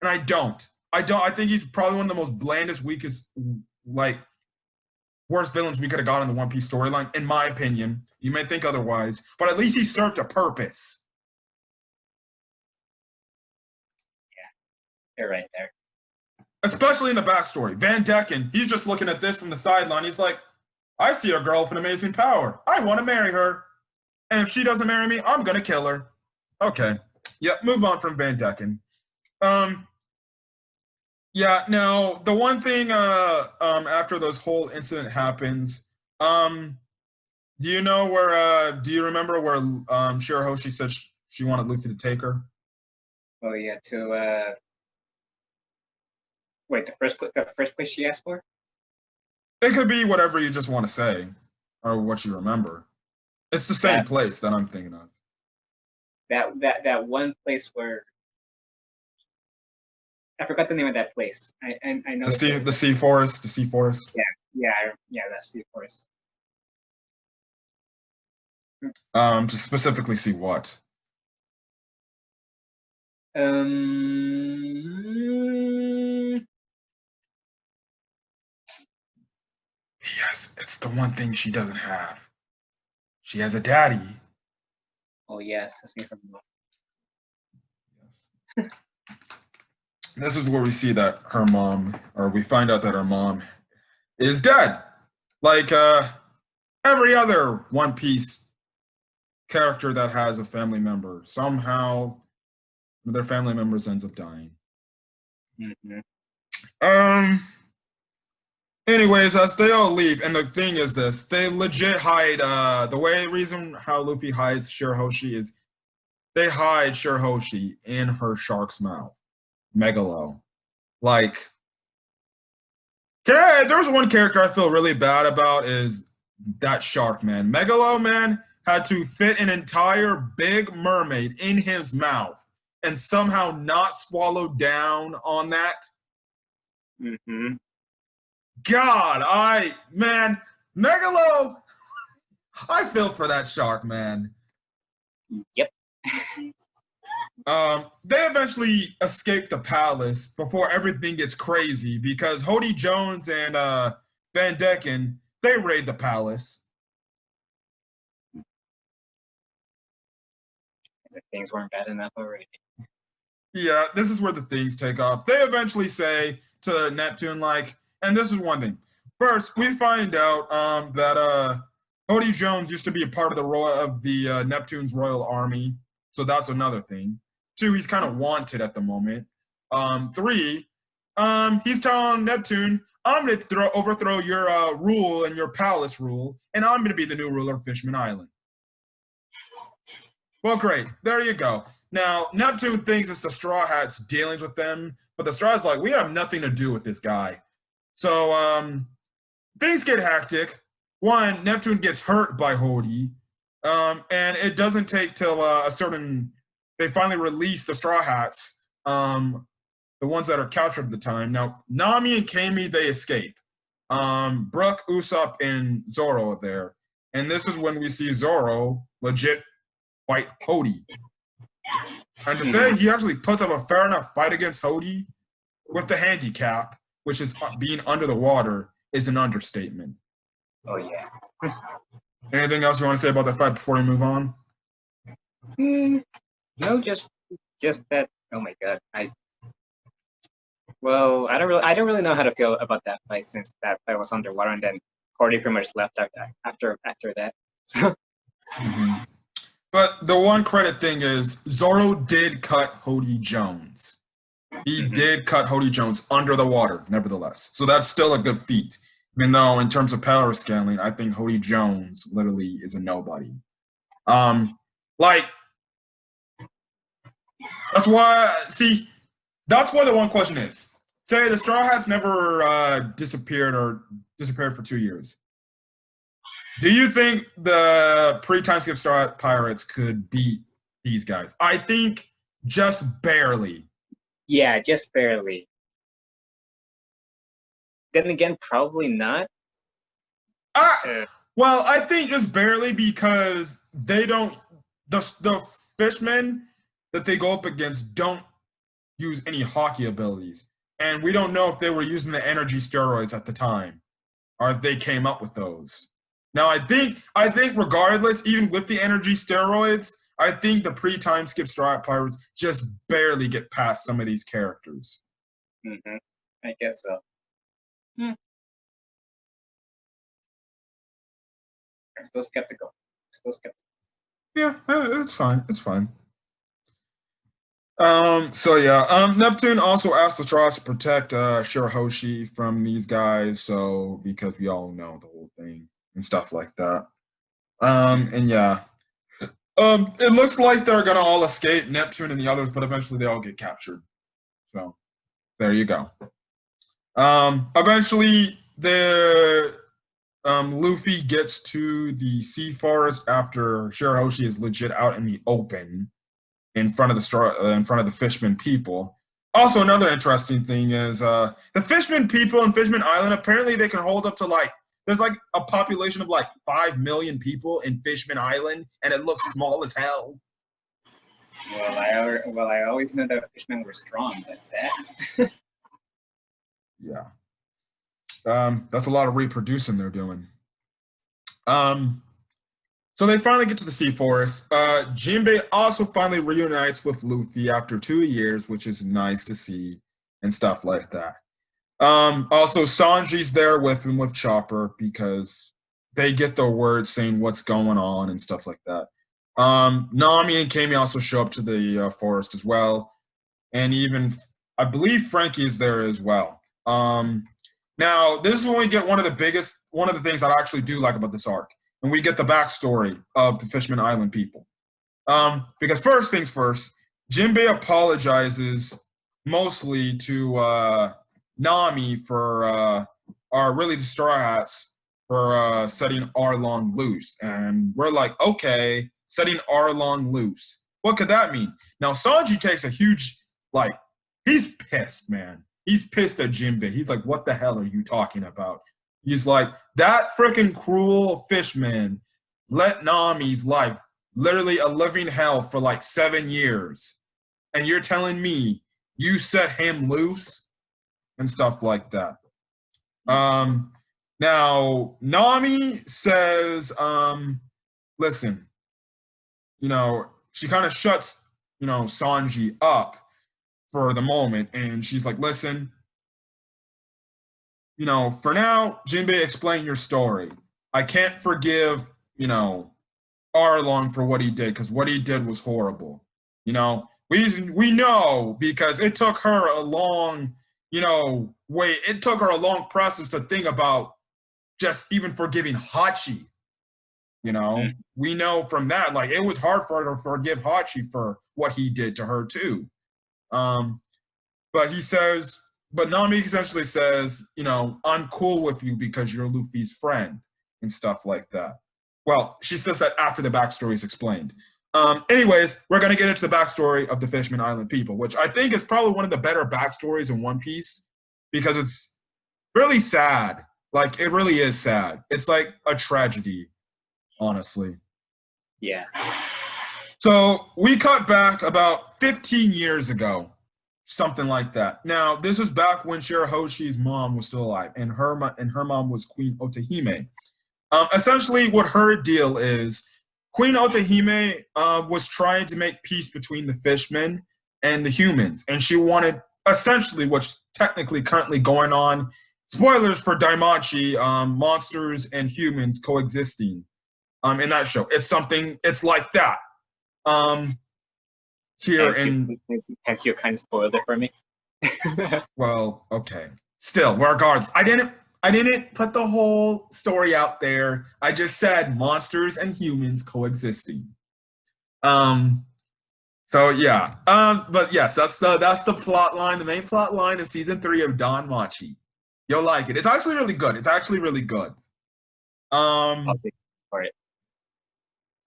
and I don't. I think he's probably one of the most blandest, weakest, worst villains we could have got in the One Piece storyline, in my opinion. You may think otherwise, but at least he served a purpose. Yeah, you're right there. Especially in the backstory. Van Decken, he's just looking at this from the sideline. He's like, I see a girl with an amazing power. I want to marry her. And if she doesn't marry me, I'm going to kill her. Okay. Yep, move on from Van Decken. Yeah, now the one thing after this whole incident happens, Do you know where? Do you remember where Shirahoshi said she wanted Luffy to take her? Oh yeah, to wait, the first place she asked for? It could be whatever you just want to say, or what you remember. It's the same That place that I'm thinking of. that one place where I forgot the name of that place. I know The sea forest, the sea forest. yeah, that's the forest. To specifically see what? Yes, it's the one thing she doesn't have. She has a daddy. Oh yes, I see from Yes. This is where we see that her mom, or we find out that her mom is dead. Like every other One Piece character that has a family member, somehow their family members ends up dying. Mm-hmm. Anyways, as they all leave, and the thing is this, they legit hide reason how Luffy hides Shirahoshi is they hide Shirahoshi in her shark's mouth. Megalo. Like there was one character I feel really bad about is that shark, man. Megalo, man, had to fit an entire big mermaid in his mouth and somehow not swallow down on that. Mm-hmm. God, Megalo, I feel for that shark, man. Yep. They eventually escape the palace before everything gets crazy because Cody Jones and Van Decken, they raid the palace. As if things weren't bad enough already. Yeah, this is where the things take off. They eventually say to Neptune, like, and this is one thing. First, we find out that Cody Jones used to be a part of the Neptune's Royal Army, so that's another thing. Two, he's kind of wanted at the moment. Three, he's telling Neptune, I'm going to overthrow your rule and your palace rule, and I'm going to be the new ruler of Fishman Island. Well, great. There you go. Now, Neptune thinks it's the Straw Hats' dealings with them, but the Straw's like, we have nothing to do with this guy. So, things get hectic. One, Neptune gets hurt by Hody, and it doesn't take till they finally release the Straw Hats, the ones that are captured at the time. Now, Nami and Kami, they escape. Brook, Usopp, and Zoro are there. And this is when we see Zoro legit fight Hody. And to say he actually puts up a fair enough fight against Hody with the handicap, which is being under the water, is an understatement. Oh yeah. Anything else you want to say about that fight before we move on? No, just that. Oh my god, I don't really know how to feel about that fight since that fight was underwater and then Cordy pretty much left after that. So. Mm-hmm. But the one credit thing is Zoro did cut Cody Jones. He did cut Cody Jones under the water, nevertheless. So that's still a good feat. Even though in terms of power scaling, I think Cody Jones literally is a nobody. That's why the one question is. Say the Straw Hats never disappeared for 2 years. Do you think the pre-timeskip Straw Hat Pirates could beat these guys? I think just barely. Yeah, just barely. Then again, probably not. Well, I think just barely because they don't. The fishmen that they go up against don't use any hockey abilities, and we don't know if they were using the energy steroids at the time, or if they came up with those. Now, I think regardless, even with the energy steroids, I think the pre-time skip Straw Hat Pirates just barely get past some of these characters. Mm-hmm. I guess so. I'm still skeptical. Yeah, it's fine. It's fine. Neptune also asked the Straws to protect Shirahoshi from these guys, so because we all know the whole thing and stuff like that. And yeah. It looks like they're gonna all escape, Neptune and the others, but eventually they all get captured. So there you go. Eventually the Luffy gets to the sea forest after Shirahoshi is legit out in the open in front of the Fishman people. Also, another interesting thing is the Fishman people in Fishman Island. Apparently, they can hold up to like there's like a population of like 5 million people in Fishman Island, and it looks small as hell. Well, I always knew that fishmen were strong, but that. Yeah. That's a lot of reproducing they're doing. So they finally get to the sea forest. Jinbei also finally reunites with Luffy after 2 years, which is nice to see and stuff like that. Also, Sanji's there with him with Chopper because they get the word saying what's going on and stuff like that. Nami and Kami also show up to the forest as well. And even, I believe Frankie is there as well. Now, this is when we get one of the things that I actually do like about this arc. And we get the backstory of the Fishman Island people. Because first things first, Jinbei apologizes mostly to Nami for, or really to Straw Hats for setting Arlong loose. And we're like, okay, setting Arlong loose. What could that mean? Now, Sanji takes a huge, like, he's pissed, man. He's pissed at Jinbei. He's like, what the hell are you talking about? He's like, that freaking cruel Fishman let Nami's life, literally a living hell for like 7 years. And you're telling me you set him loose and stuff like that. Now, Nami says, listen, she kind of shuts, Sanji up for the moment. And she's like, listen, for now, Jinbei, explain your story. I can't forgive, Arlong for what he did, because what he did was horrible. We know because it took her a long, it took her a long process to think about just even forgiving Hachi. We know from that, like, it was hard for her to forgive Hachi for what he did to her too. But Nami essentially says, I'm cool with you because you're Luffy's friend and stuff like that. Well, she says that after the backstory is explained. Anyways, we're going to get into the backstory of the Fishman Island people, which I think is probably one of the better backstories in One Piece because it's really sad. Like, it really is sad. It's like a tragedy, honestly. Yeah. So we cut back about 15 years ago. Something like that. Now, this was back when Shirahoshi's mom was still alive, and her mom was Queen Otahime. Essentially, what her deal is, Queen Otahime was trying to make peace between the fishmen and the humans, and she wanted, essentially, what's technically currently going on, spoilers for Daimachi, monsters and humans coexisting in that show. It's like that. Hence you kind of spoiled it for me. Well, okay. Still, regardless, I didn't put the whole story out there. I just said monsters and humans coexisting. So yeah. But yes, that's the plot line, the main plot line of season 3 of Don Machi. You'll like it. It's actually really good. I'll take for it.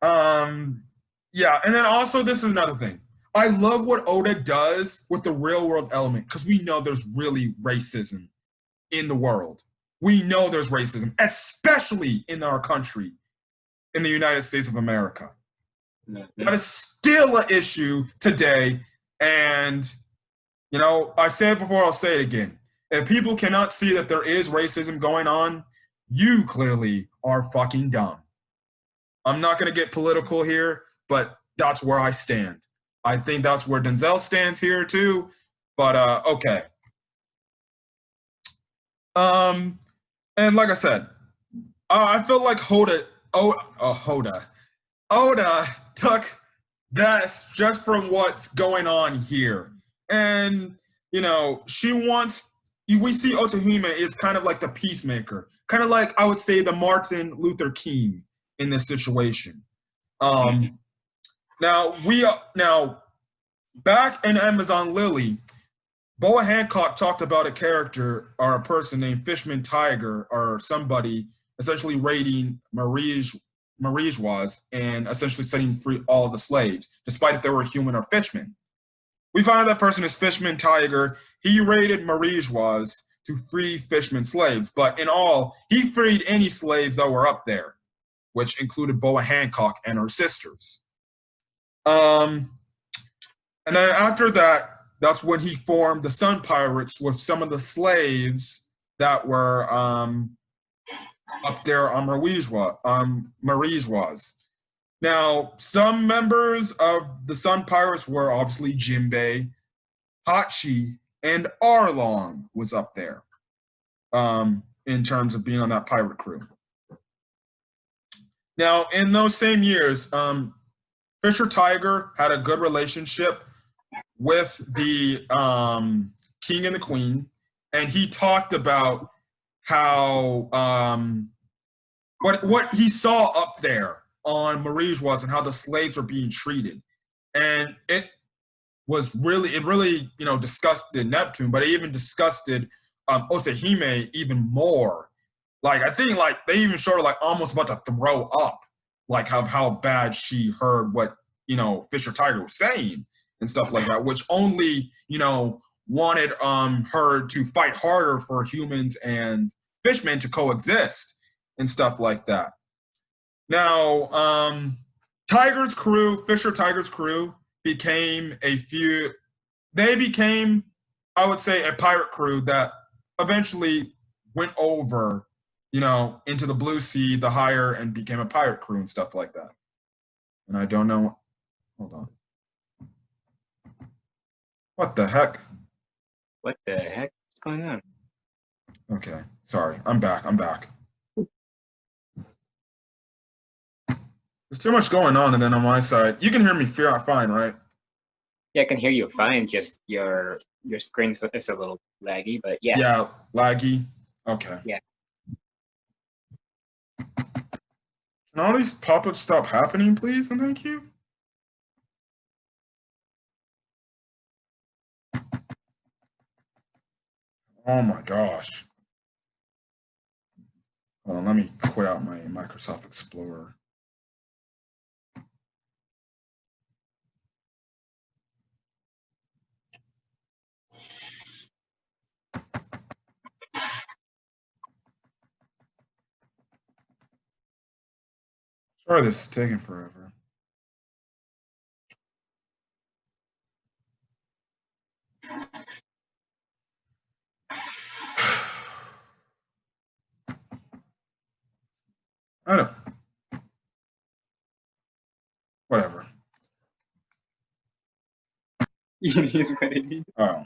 Yeah, and then also this is another thing. I love what Oda does with the real world element because we know there's really racism in the world. We know there's racism, especially in our country, in the United States of America. Mm-hmm. That is still an issue today. And, I said it before, I'll say it again. If people cannot see that there is racism going on, you clearly are fucking dumb. I'm not going to get political here, but that's where I stand. I think that's where Denzel stands here too, but okay. And like I said, I feel like Oda took that just from what's going on here, and we see Otahime is kind of like the peacemaker, kind of like I would say the Martin Luther King in this situation. Now back in Amazon Lily, Boa Hancock talked about a character or a person named Fishman Tiger or somebody essentially raiding Marijwas and essentially setting free all the slaves, despite if they were human or fishmen. We find out that person is Fishman Tiger. He raided Marijwas to free fishermen slaves, but in all, he freed any slaves that were up there, which included Boa Hancock and her sisters. And then after that, that's when he formed the Sun Pirates with some of the slaves that were up there on Marijwas. Now, some members of the Sun Pirates were obviously Jinbei, Hachi, and Arlong was up there in terms of being on that pirate crew. Now, in those same years, Fisher Tiger had a good relationship with the king and the queen, and he talked about how what he saw up there on Marijwas and how the slaves were being treated, and it really disgusted Neptune, but it even disgusted Otohime even more. Like I think like they even showed her like almost about to throw up, like how bad she heard what Fisher Tiger was saying and stuff like that, which only wanted her to fight harder for humans and fishmen to coexist and stuff like that. Now, Fisher Tiger's crew became I would say, a pirate crew that eventually went over, into the Blue Sea, the higher, and became a pirate crew and stuff like that. And I don't know. Hold on. What the heck? What the heck is going on? Okay, sorry. I'm back. There's too much going on, and then on my side, you can hear me fine, right? Yeah, I can hear you fine. Just your screen is a little laggy, but yeah. Yeah, laggy. Okay. Yeah. Can all these pop-ups stop happening, please, and thank you? Oh my gosh. Hold on, let me quit out my Microsoft Explorer. Sorry, this is taking forever. I don't. Whatever. It is what it is. Oh.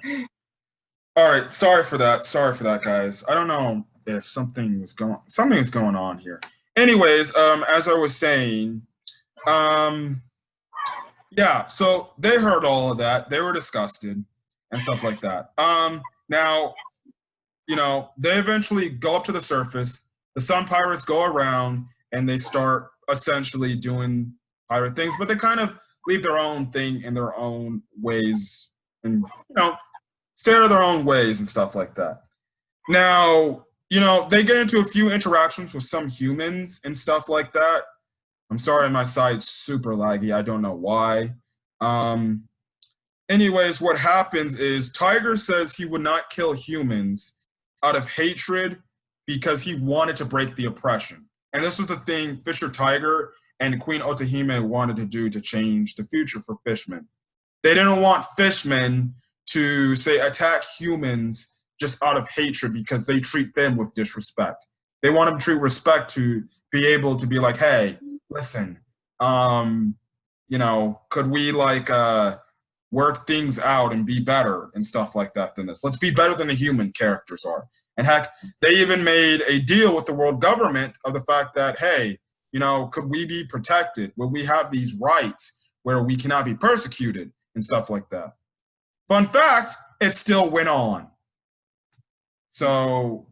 All right. Sorry for that, guys. I don't know if something is going on here. Anyways, as I was saying, yeah. So they heard all of that. They were disgusted and stuff like that. Now, they eventually go up to the surface. The Sun Pirates go around and they start essentially doing pirate things, but they kind of leave their own thing in their own ways and, stay out of their own ways and stuff like that. Now, they get into a few interactions with some humans and stuff like that. I'm sorry, my side's super laggy. I don't know why. Anyways, what happens is Tiger says he would not kill humans out of hatred because he wanted to break the oppression. And this was the thing Fisher Tiger and Queen Otohime wanted to do to change the future for fishmen. They didn't want fishmen to, say, attack humans just out of hatred because they treat them with disrespect. They want them to treat respect to be able to be like, hey, listen, could we work things out and be better and stuff like that than this? Let's be better than the human characters are. And heck, they even made a deal with the world government of the fact that, hey, could we be protected? Will we have these rights where we cannot be persecuted and stuff like that? Fun fact, it still went on. So,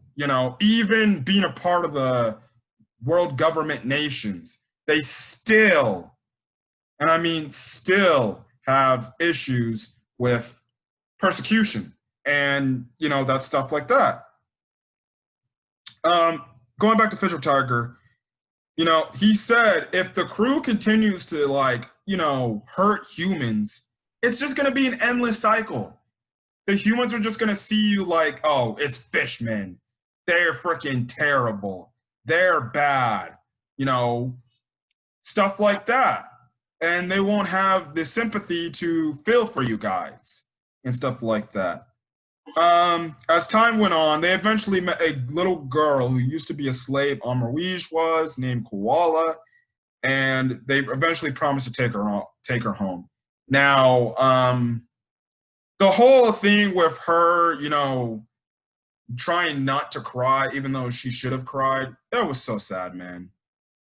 even being a part of the world government nations, they still, and I mean still, have issues with persecution and, you know, that stuff like that. Going back to Fisher Tiger, you know, he said if the crew continues to, like, you know, hurt humans, it's just going to be an endless cycle. The humans are just going to see you like, oh, it's Fishman. They're freaking terrible. They're bad. You know, stuff like that. And they won't have the sympathy to feel for you guys and stuff like that. As time went on, they eventually met a little girl who used to be a slave on Maurice was named Koala, and they eventually promised to take her home. Now, the whole thing with her, you know, trying not to cry, even though she should have cried, that was so sad, man.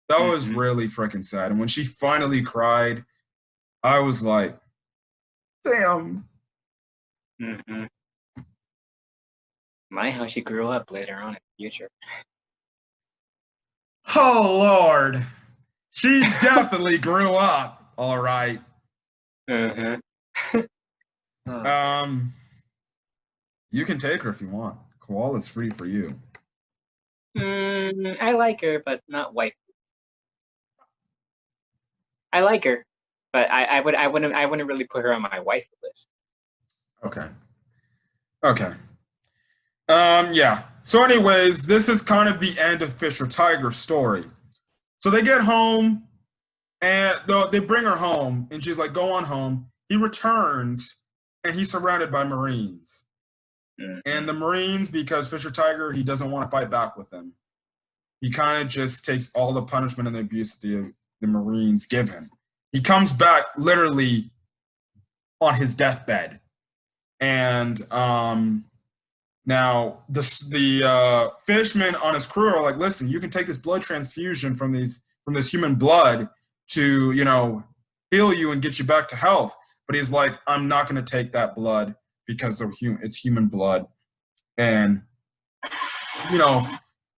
That was really freaking sad. And when she finally cried, I was like, damn. Mm-hmm. My, how she grew up later on in the future. Oh, Lord. She definitely grew up, all right. Mm-hmm. You can take her if you want. Koala's free for you. I like her, but not wife. I like her, but I wouldn't really put her on my wife list. Okay. Yeah. So anyways, this is kind of the end of Fisher Tiger's story. So they get home, and they bring her home, and she's like, go on home. He returns, and he's surrounded by Marines. And the Marines, because Fisher Tiger, he doesn't want to fight back with them. He kind of just takes all the punishment and the abuse the Marines give him. He comes back literally on his deathbed. And now the fishmen on his crew are like, listen, you can take this blood transfusion from this human blood to, you know, heal you and get you back to health. But he's like, I'm not going to take that blood because it's human blood. And, you know,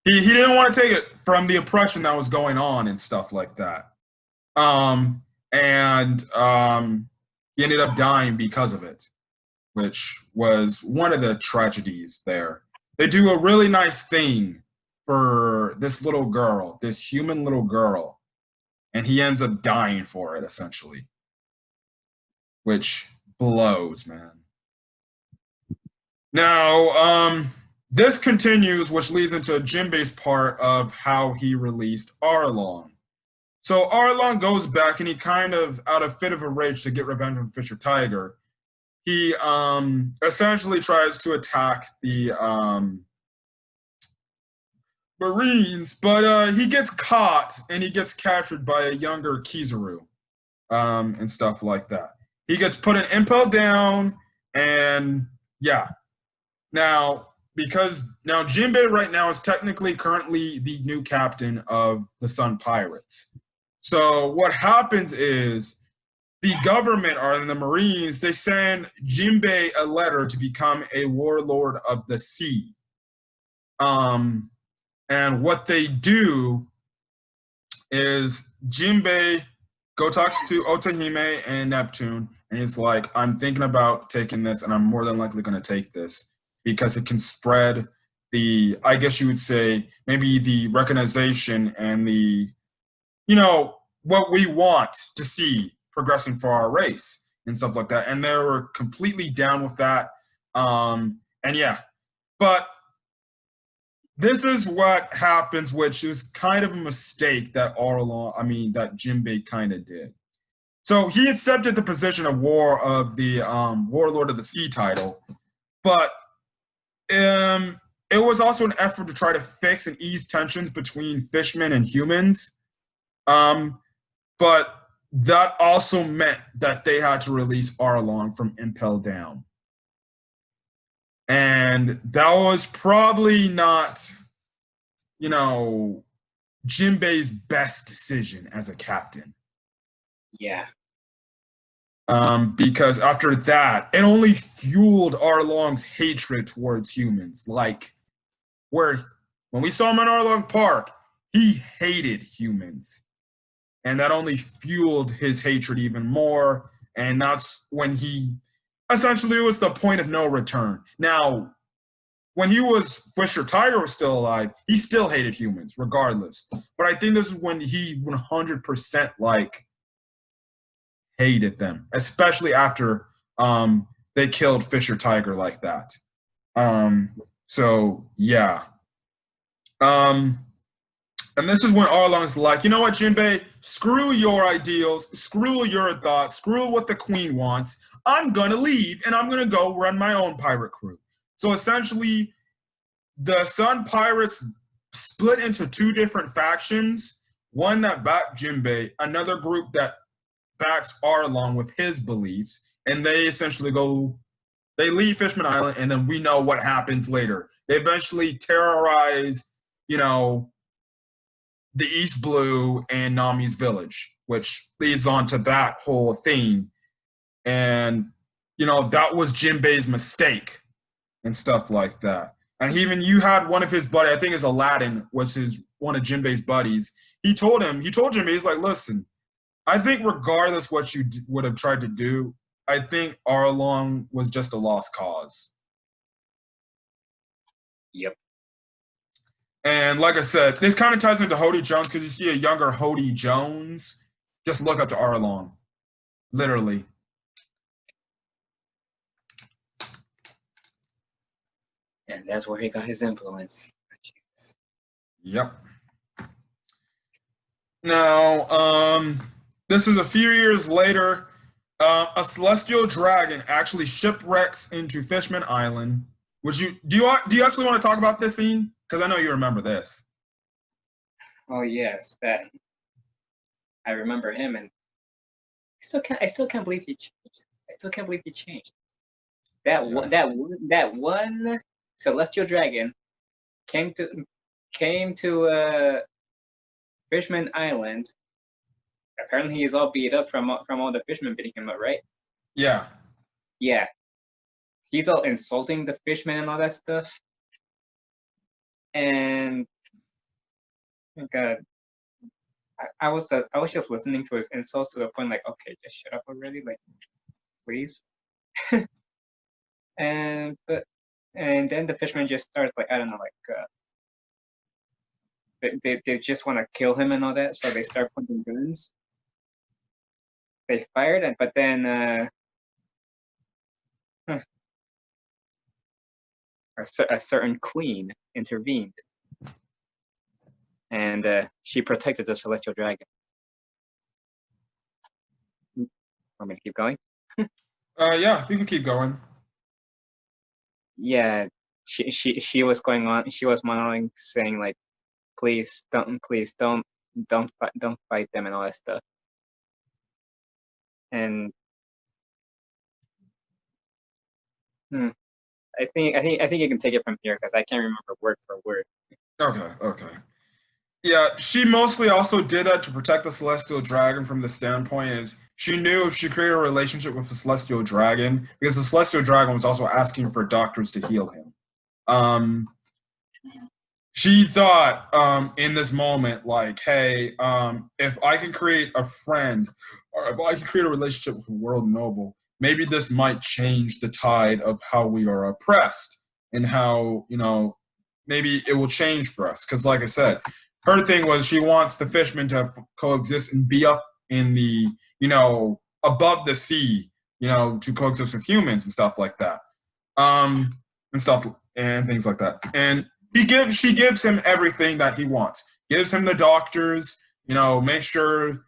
he didn't want to take it from the oppression that was going on and stuff like that. He ended up dying because of it, which was one of the tragedies there. They do a really nice thing for this little girl, this human little girl, and he ends up dying for it, essentially, which blows, man. Now, this continues, which leads into Jinbei's part of how he released Arlong. So Arlong goes back, and he kind of, out of fit of a rage to get revenge on Fisher Tiger, he essentially tries to attack the Marines, but he gets caught, and he gets captured by a younger Kizaru, and stuff like that. He gets put in impel down, and yeah. Now, because now Jinbei right now is technically currently the new captain of the Sun Pirates. So what happens is the government or the Marines, they send Jinbei a letter to become a warlord of the sea. And what they do is Jinbei talks to Otahime and Neptune, and he's like, I'm thinking about taking this, and I'm more than likely going to take this because it can spread the, I guess you would say, maybe the recognition and the, you know, what we want to see progressing for our race and stuff like that. And they were completely down with that. And yeah, but this is what happens, which is kind of a mistake that that Jinbei kind of did. So he accepted the position of Warlord of the Sea title, but it was also an effort to try to fix and ease tensions between fishmen and humans. But that also meant that they had to release Arlong from Impel Down. And that was probably not, you know, Jinbei's best decision as a captain. Yeah. Because after that, it only fueled Arlong's hatred towards humans. Like, when we saw him in Arlong Park, he hated humans. and that only fueled his hatred even more. And that's when he essentially it was the point of no return. Now, when Fisher Tiger was still alive, he still hated humans, regardless. But I think this is when he 100% like hated them, especially after they killed Fisher Tiger like that. So yeah. And this is when Arlong's like, you know what, Jinbei, screw your ideals, screw your thoughts, screw what the queen wants. I'm gonna leave and I'm gonna go run my own pirate crew. So essentially, the Sun Pirates split into two different factions. One that backed Jinbei, another group that backs Arlong with his beliefs, and they essentially they leave Fishman Island, and then we know what happens later. They eventually terrorize, the East Blue and Nami's village, which leads on to that whole thing. And, that was Jinbei's mistake and stuff like that. And you had one of his buddies, I think it's Aladdin, was one of Jinbei's buddies. He told Jinbei, he's like, listen, I think regardless what you would have tried to do, I think Arlong was just a lost cause. Yep. And like I said, this kind of ties into Cody Jones because you see a younger Cody Jones. Just look up to Arlong. Literally. And that's where he got his influence. Jeez. Yep. Now, this is a few years later. A celestial dragon actually shipwrecks into Fishman Island. Do you actually want to talk about this scene? Because I know you remember this. Oh yes, that I remember him, and I still can't believe he changed. I still can't believe he changed. That one celestial dragon came to Fishman Island. Apparently, he's all beat up from all the fishermen beating him up, right? Yeah. Yeah. He's all insulting the fishermen and all that stuff. And God, I was just listening to his insults to the point like, okay, just shut up already, like, please. and then the fishermen just start like, I don't know, like they just want to kill him and all that, so they start pointing guns. They fired, but then a certain queen intervened, and she protected the celestial dragon. Want me to keep going? Yeah, we can keep going. Yeah, she was going on. She was monologuing, saying like, please don't fight them and all that stuff. And I think you can take it from here because I can't remember word for word. Okay. Yeah, she mostly also did that to protect the celestial dragon from the standpoint is she knew if she created a relationship with the celestial dragon, because the celestial dragon was also asking for doctors to heal him. She thought in this moment, like, hey, if I can create a friend or if I can create a relationship with a world noble, maybe this might change the tide of how we are oppressed and how, maybe it will change for us. Because like I said, her thing was she wants the fishmen to coexist and be up in the, above the sea, to coexist with humans and stuff like that. And stuff and things like that. And she gives him everything that he wants. Gives him the doctors, make sure,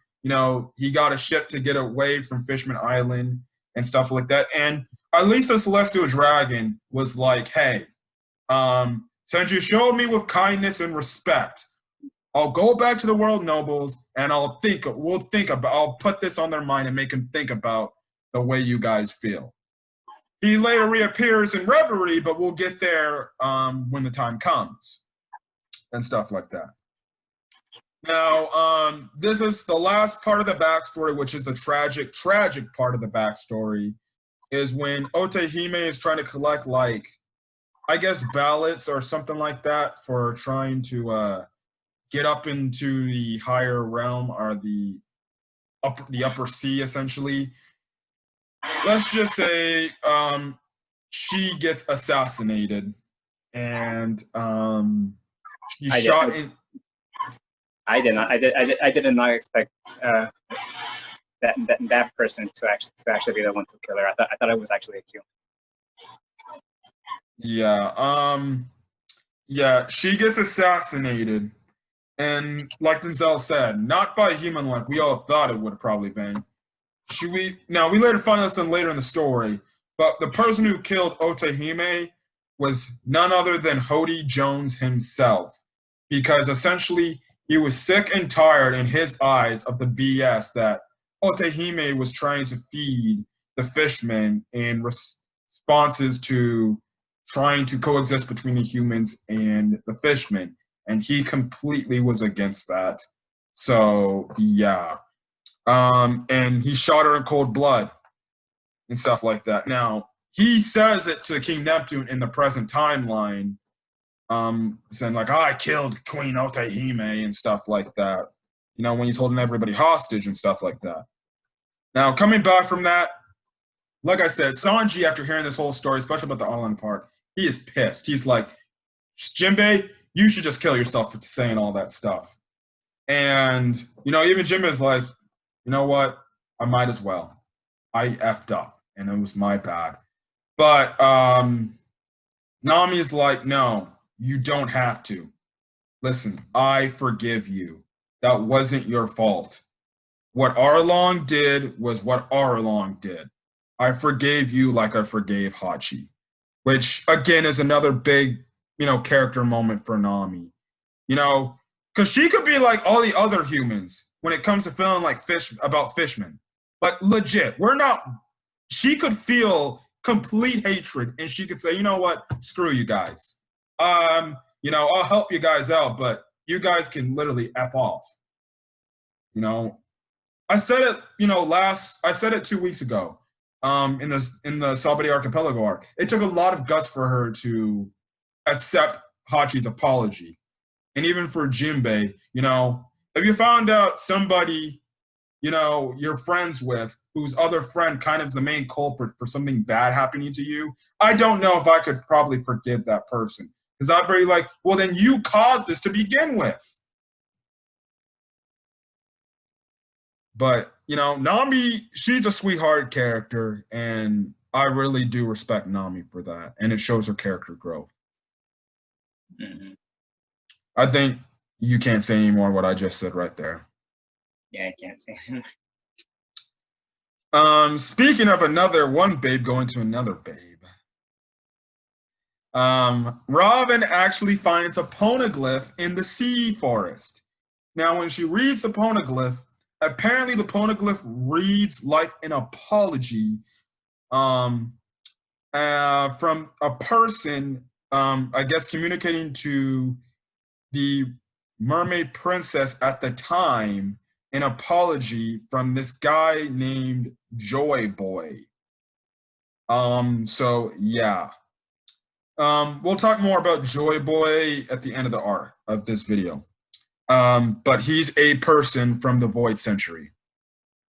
he got a ship to get away from Fishman Island and stuff like that. And at least the celestial dragon was like, hey, since you showed me with kindness and respect, I'll go back to the world nobles and I'll put this on their mind and make them think about the way you guys feel. He later reappears in Reverie, but we'll get there when the time comes and stuff like that. Now, this is the last part of the backstory, which is the tragic part of the backstory, is when Otehime is trying to collect, like, I guess ballots or something like that for trying to get up into the higher realm, or the upper sea, essentially. Let's just say she gets assassinated, and she's shot in. I did not. I did not expect that person to actually be the one to kill her. I thought it was actually a kill. Yeah. Yeah. She gets assassinated, and like Denzel said, not by a human like we all thought it would have probably been. We later find this later in the story, but the person who killed Otahime was none other than Cody Jones himself, because essentially he was sick and tired in his eyes of the BS that Otahime was trying to feed the Fishman in responses to trying to coexist between the humans and the Fishman, and he completely was against that. So yeah. And he shot her in cold blood and stuff like that. Now, he says it to King Neptune in the present timeline, saying like, I killed Queen Otahime and stuff like that, you know, when he's holding everybody hostage and stuff like that. Now, coming back from that, like I said, Sanji, after hearing this whole story, especially about the island part, he is pissed. He's like, Jinbei, you should just kill yourself for saying all that stuff. And, you know, even Jinbei's like, you know what? I might as well. I effed up, and it was my bad. But Nami is like, no, you don't have to. Listen, I forgive you. That wasn't your fault. What Arlong did was what Arlong did. I forgave you like I forgave Hachi, which, again, is another big, you know, character moment for Nami. You know, because she could be like all the other humans when it comes to feeling like about Fishman. But legit, she could feel complete hatred, and she could say, you know what, screw you guys. You know, I'll help you guys out, but you guys can literally F off. You know, I said it, you know, I said it 2 weeks ago, in the Sabari Archipelago arc. It took a lot of guts for her to accept Hachi's apology. And even for Jinbei, you know, if you found out somebody, you know, you're friends with, whose other friend kind of is the main culprit for something bad happening to you, I don't know if I could probably forgive that person. Because I'd be like, well, then you caused this to begin with. But, you know, Nami, she's a sweetheart character, and I really do respect Nami for that. And it shows her character growth. Mm-hmm. I think you can't say any more what I just said right there. Yeah, I can't say. Speaking of another one babe going to another babe. Robin actually finds a poneglyph in the sea forest. Now, when she reads the poneglyph, apparently the poneglyph reads like an apology from a person, I guess, communicating to the mermaid princess at the time, an apology from this guy named Joy Boy. So yeah. We'll talk more about Joy Boy at the end of the arc of this video. But he's a person from the Void Century.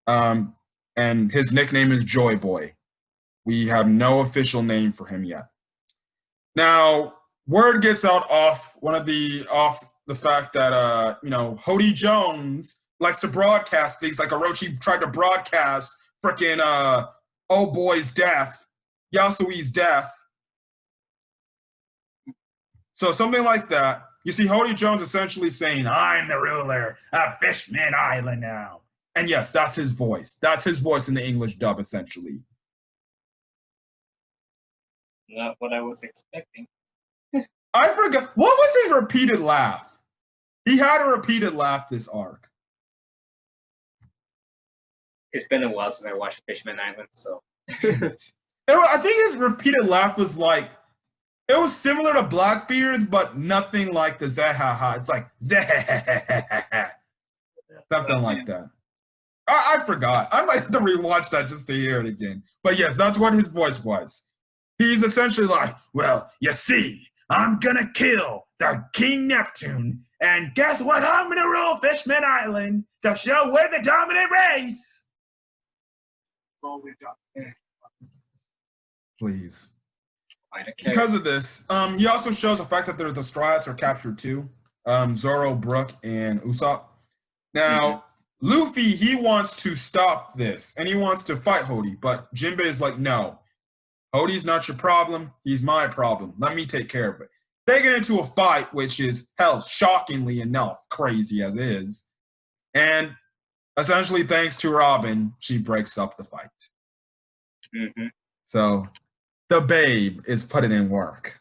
And his nickname is Joy Boy. We have no official name for him yet. Now, word gets out off the fact that you know, Cody Jones likes to broadcast things like Orochi tried to broadcast frickin' Oh Boy's death, Yasui's death. So something like that. You see Cody Jones essentially saying, I'm the ruler of Fishman Island now. And yes, that's his voice. That's his voice in the English dub, essentially. Not what I was expecting. I forgot. What was his repeated laugh? He had a repeated laugh this arc. It's been a while since I watched Fishman Island, so. I think his repeated laugh was like, it was similar to Blackbeard's, but nothing like the Zehaha. It's like Zehaha. Something like that. I forgot. I might have to rewatch that just to hear it again. But yes, that's what his voice was. He's essentially like, well, you see, I'm gonna kill the King Neptune. And guess what? I'm going to rule Fishman Island to show we're the dominant race. That's all we've got. Please. I don't care. Because of this, he also shows the fact that the Straw Hats are captured too. Zoro, Brook, and Usopp. Now, Luffy, he wants to stop this, and he wants to fight Hody, but Jinbei is like, no. Hody's not your problem. He's my problem. Let me take care of it. They get into a fight, which is, hell, shockingly enough, crazy as it is. And essentially, thanks to Robin, she breaks up the fight. Mm-hmm. So, the babe is putting in work.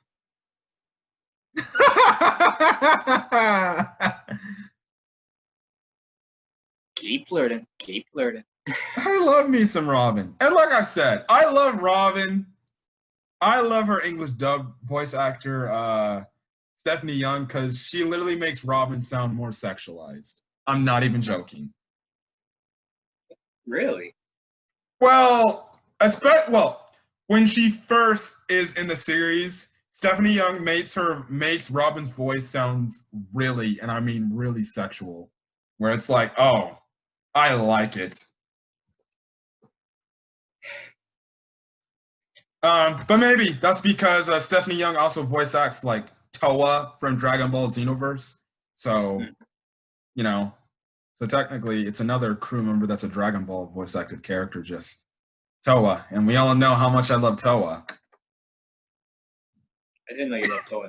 Keep flirting. Keep flirting. I love me some Robin. And like I said, I love Robin. I love her English dub voice actor, Stephanie Young, because she literally makes Robin sound more sexualized. I'm not even joking. Really? Well, when she first is in the series, Stephanie Young makes Robin's voice sounds really, and I mean really sexual, where it's like, oh, I like it. But maybe that's because Stephanie Young also voice acts like Toa from Dragon Ball Xenoverse. So, you know, so technically it's another crew member that's a Dragon Ball voice acted character, just Toa. And we all know how much I love Toa. I didn't know you loved Toa.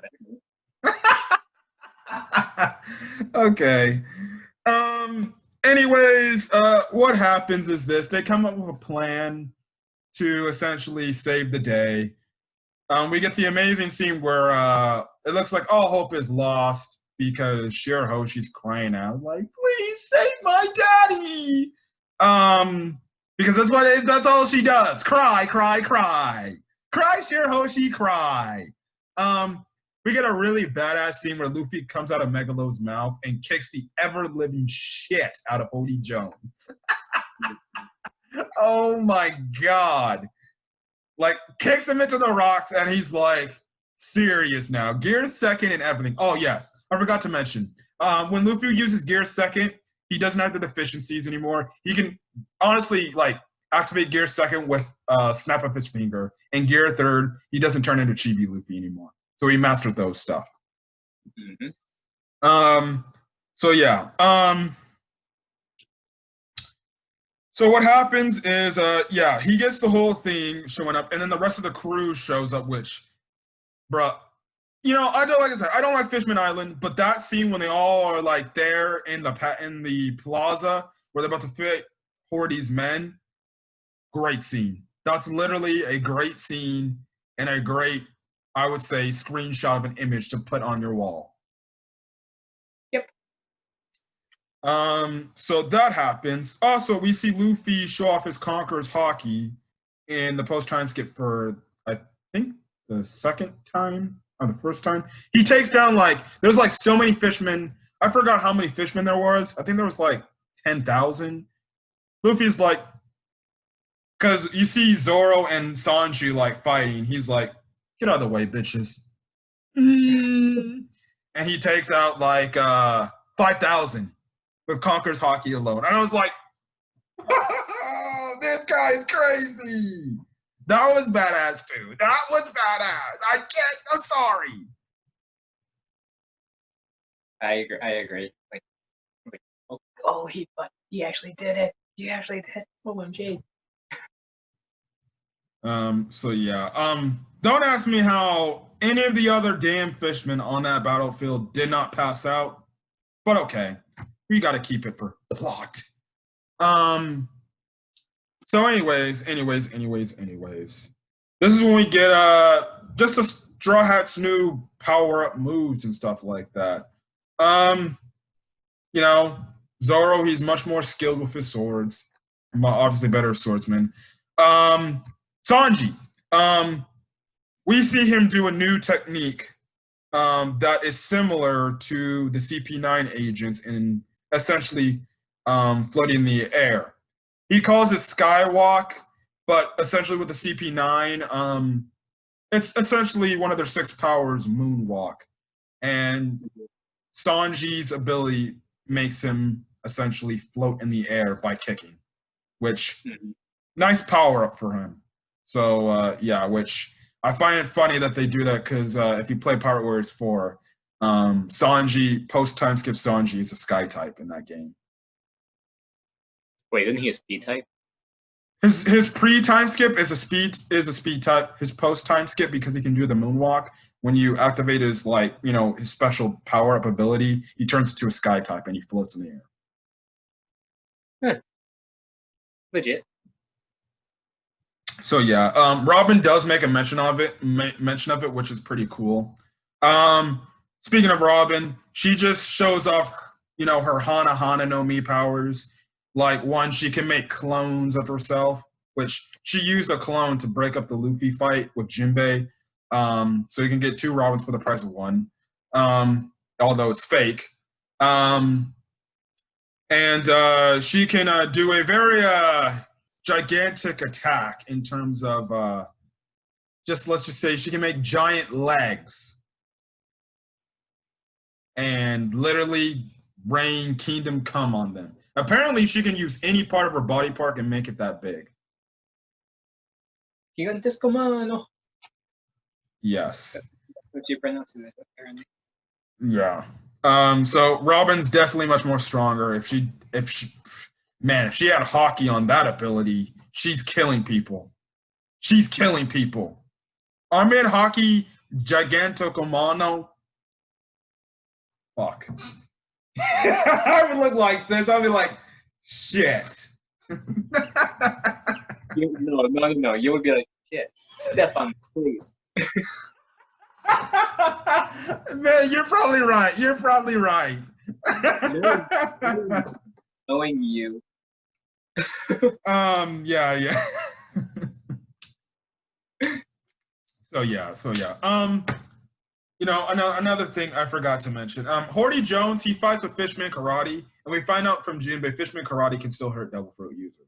Okay. Anyways, what happens is this. They come up with a plan to essentially save the day. We get the amazing scene where it looks like all hope is lost because Shirahoshi's crying out like, "Please save my daddy!" Because that's all she does: cry, cry, cry, cry. Shirahoshi, cry. We get a really badass scene where Luffy comes out of Megalo's mouth and kicks the ever-living shit out of Cody Jones. Oh my god. Like, kicks him into the rocks, and he's like, serious now. Gear second and everything. Oh, yes. I forgot to mention. When Luffy uses Gear second, he doesn't have the deficiencies anymore. He can honestly, like, activate Gear second with snap of his finger. And Gear third, he doesn't turn into Chibi Luffy anymore. So he mastered those stuff. Mm-hmm. So, yeah. So what happens is, he gets the whole thing showing up, and then the rest of the crew shows up, which, bruh, you know, I don't like Fishman Island, but that scene when they all are, like, there in the plaza where they're about to fit Hordy's men, great scene. That's literally a great scene and a great, I would say, screenshot of an image to put on your wall. So that happens. Also, we see Luffy show off his Conqueror's hockey in the Post Timeskip for, I think, the second time or the first time. He takes down, like, there's like so many fishmen. I forgot how many fishmen there was. I think there was like 10,000. Luffy's like, because you see Zoro and Sanji like fighting. He's like, get out of the way, bitches. And he takes out like 5,000. With Conqueror's hockey alone. And I was like, oh, this guy is crazy. That was badass too. That was badass. I'm sorry. I agree. Like oh, he actually did it. He actually did. OMG. So yeah. Don't ask me how any of the other damn fishmen on that battlefield did not pass out. But okay. We got to keep it for plot. So anyways. This is when we get just the Straw Hats' new power-up moves and stuff like that. You know, Zoro, he's much more skilled with his swords. Obviously better swordsman. Sanji, we see him do a new technique that is similar to the CP9 agents in essentially floating in the air. He calls it Skywalk, but essentially with the CP9, it's essentially one of their 6 powers, Moonwalk. and Sanji's ability makes him essentially float in the air by kicking, which nice power up for him. So yeah, which I find it funny that they do that because if you play Pirate Warriors 4, Sanji, post Timeskip Sanji is a sky type in that game. Wait, isn't he a speed type? His pre Timeskip is a speed type. His post Timeskip, because he can do the moonwalk, when you activate his his special power up ability, he turns into a sky type and he floats in the air. Huh. Legit. So yeah, Robin does make a mention of it, which is pretty cool. Speaking of Robin, she just shows off, her Hana no Mi powers. Like, one, she can make clones of herself, which she used a clone to break up the Luffy fight with Jinbei. So you can get 2 Robins for the price of 1, although it's fake. And she can do a very gigantic attack in terms of let's just say she can make giant legs and literally rain kingdom come on them. Apparently she can use any part of her body part and make it that big. Gigantesco mano. Yes. What you pronounce it apparently. Yeah. So Robin's definitely much more stronger. If she had hockey on that ability, she's killing people. Armin Hockey Gigantokomano. Fuck. I would look like this. I'd be like, shit. No. You would be like, shit. Stefan, please. Man, you're probably right. Knowing you. Yeah. So yeah. Another thing I forgot to mention. Cody Jones, he fights with Fishman karate, and we find out from Jinbei, Fishman karate can still hurt Devil Fruit users.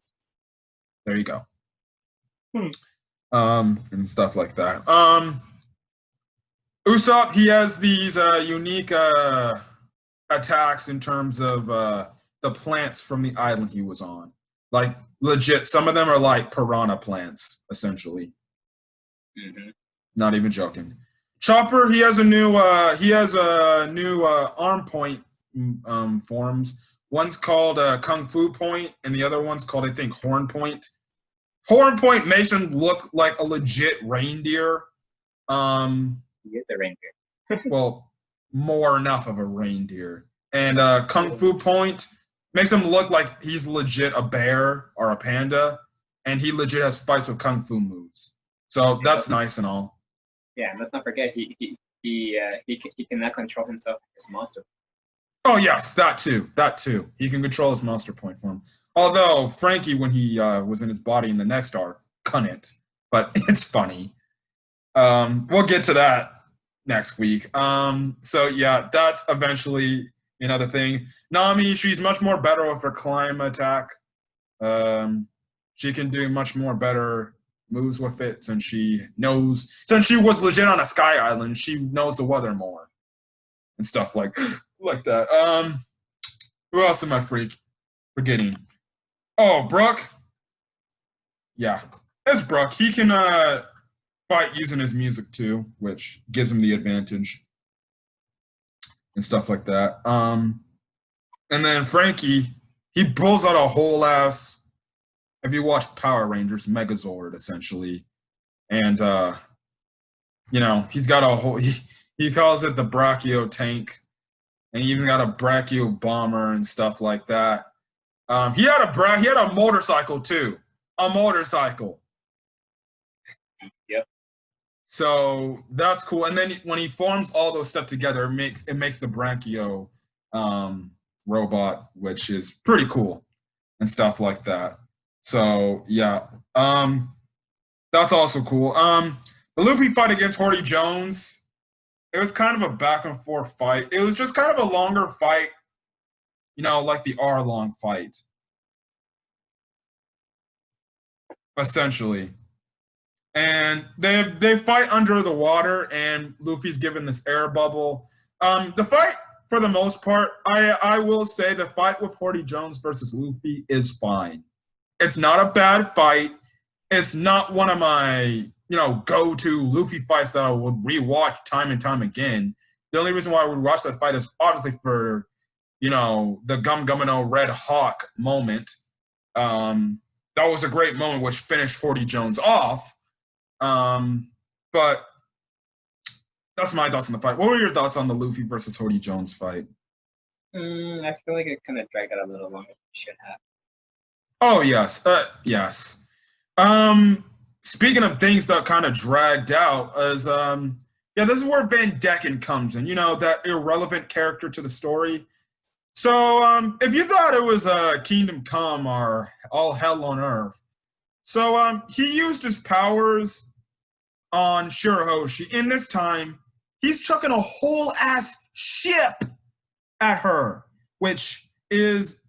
There you go. And stuff like that. Usopp, he has these unique attacks in terms of the plants from the island he was on. Like, legit, some of them are like piranha plants, essentially. Not even joking. Chopper, he has a new arm point forms. One's called Kung Fu Point, and the other one's called, I think, Horn Point. Horn Point makes him look like a legit reindeer. You get the reindeer. Well, more enough of a reindeer. And Kung Fu Point makes him look like he's legit a bear or a panda, and he legit has fights with Kung Fu moves. So that's nice and all. Yeah, and let's not forget he cannot control himself as monster. Oh yes, that too. He can control his monster point form. Although Frankie, when he was in his body in the next arc, couldn't. But it's funny. We'll get to that next week. So yeah, that's eventually another thing. Nami, she's much more better with her climb attack. She can do much more better moves with it since she was legit on a sky island. She knows the weather more and stuff like that. Who else am I forgetting? Oh, Brook. Yeah, it's Brook. He can fight using his music too, which gives him the advantage and stuff like that. And then Frankie, he pulls out a whole ass, if you watch Power Rangers, Megazord essentially. And he's got a whole he calls it the Brachio tank. And he even got a Brachio bomber and stuff like that. He had a motorcycle too. A motorcycle. Yep. So that's cool. And then when he forms all those stuff together, it makes the Brachio robot, which is pretty cool and stuff like that. So yeah, that's also cool. The Luffy fight against Cody Jones, it was kind of a back and forth fight. It was just kind of a longer fight, like the R-long fight, essentially. And they fight under the water, and Luffy's given this air bubble. The fight, for the most part, I will say the fight with Cody Jones versus Luffy is fine. It's not a bad fight. It's not one of my, go-to Luffy fights that I would rewatch time and time again. The only reason why I would watch that fight is obviously for, the Gum Gummino Red Hawk moment. That was a great moment which finished Cody Jones off. But that's my thoughts on the fight. What were your thoughts on the Luffy versus Cody Jones fight? I feel like it kind of dragged out a little longer than it should have. Oh, yes. Yes. Speaking of things that kind of dragged out, this is where Van Decken comes in, that irrelevant character to the story. So, if you thought it was Kingdom Come or All Hell on Earth, so he used his powers on Shirahoshi. In this time, he's chucking a whole ass ship at her, which is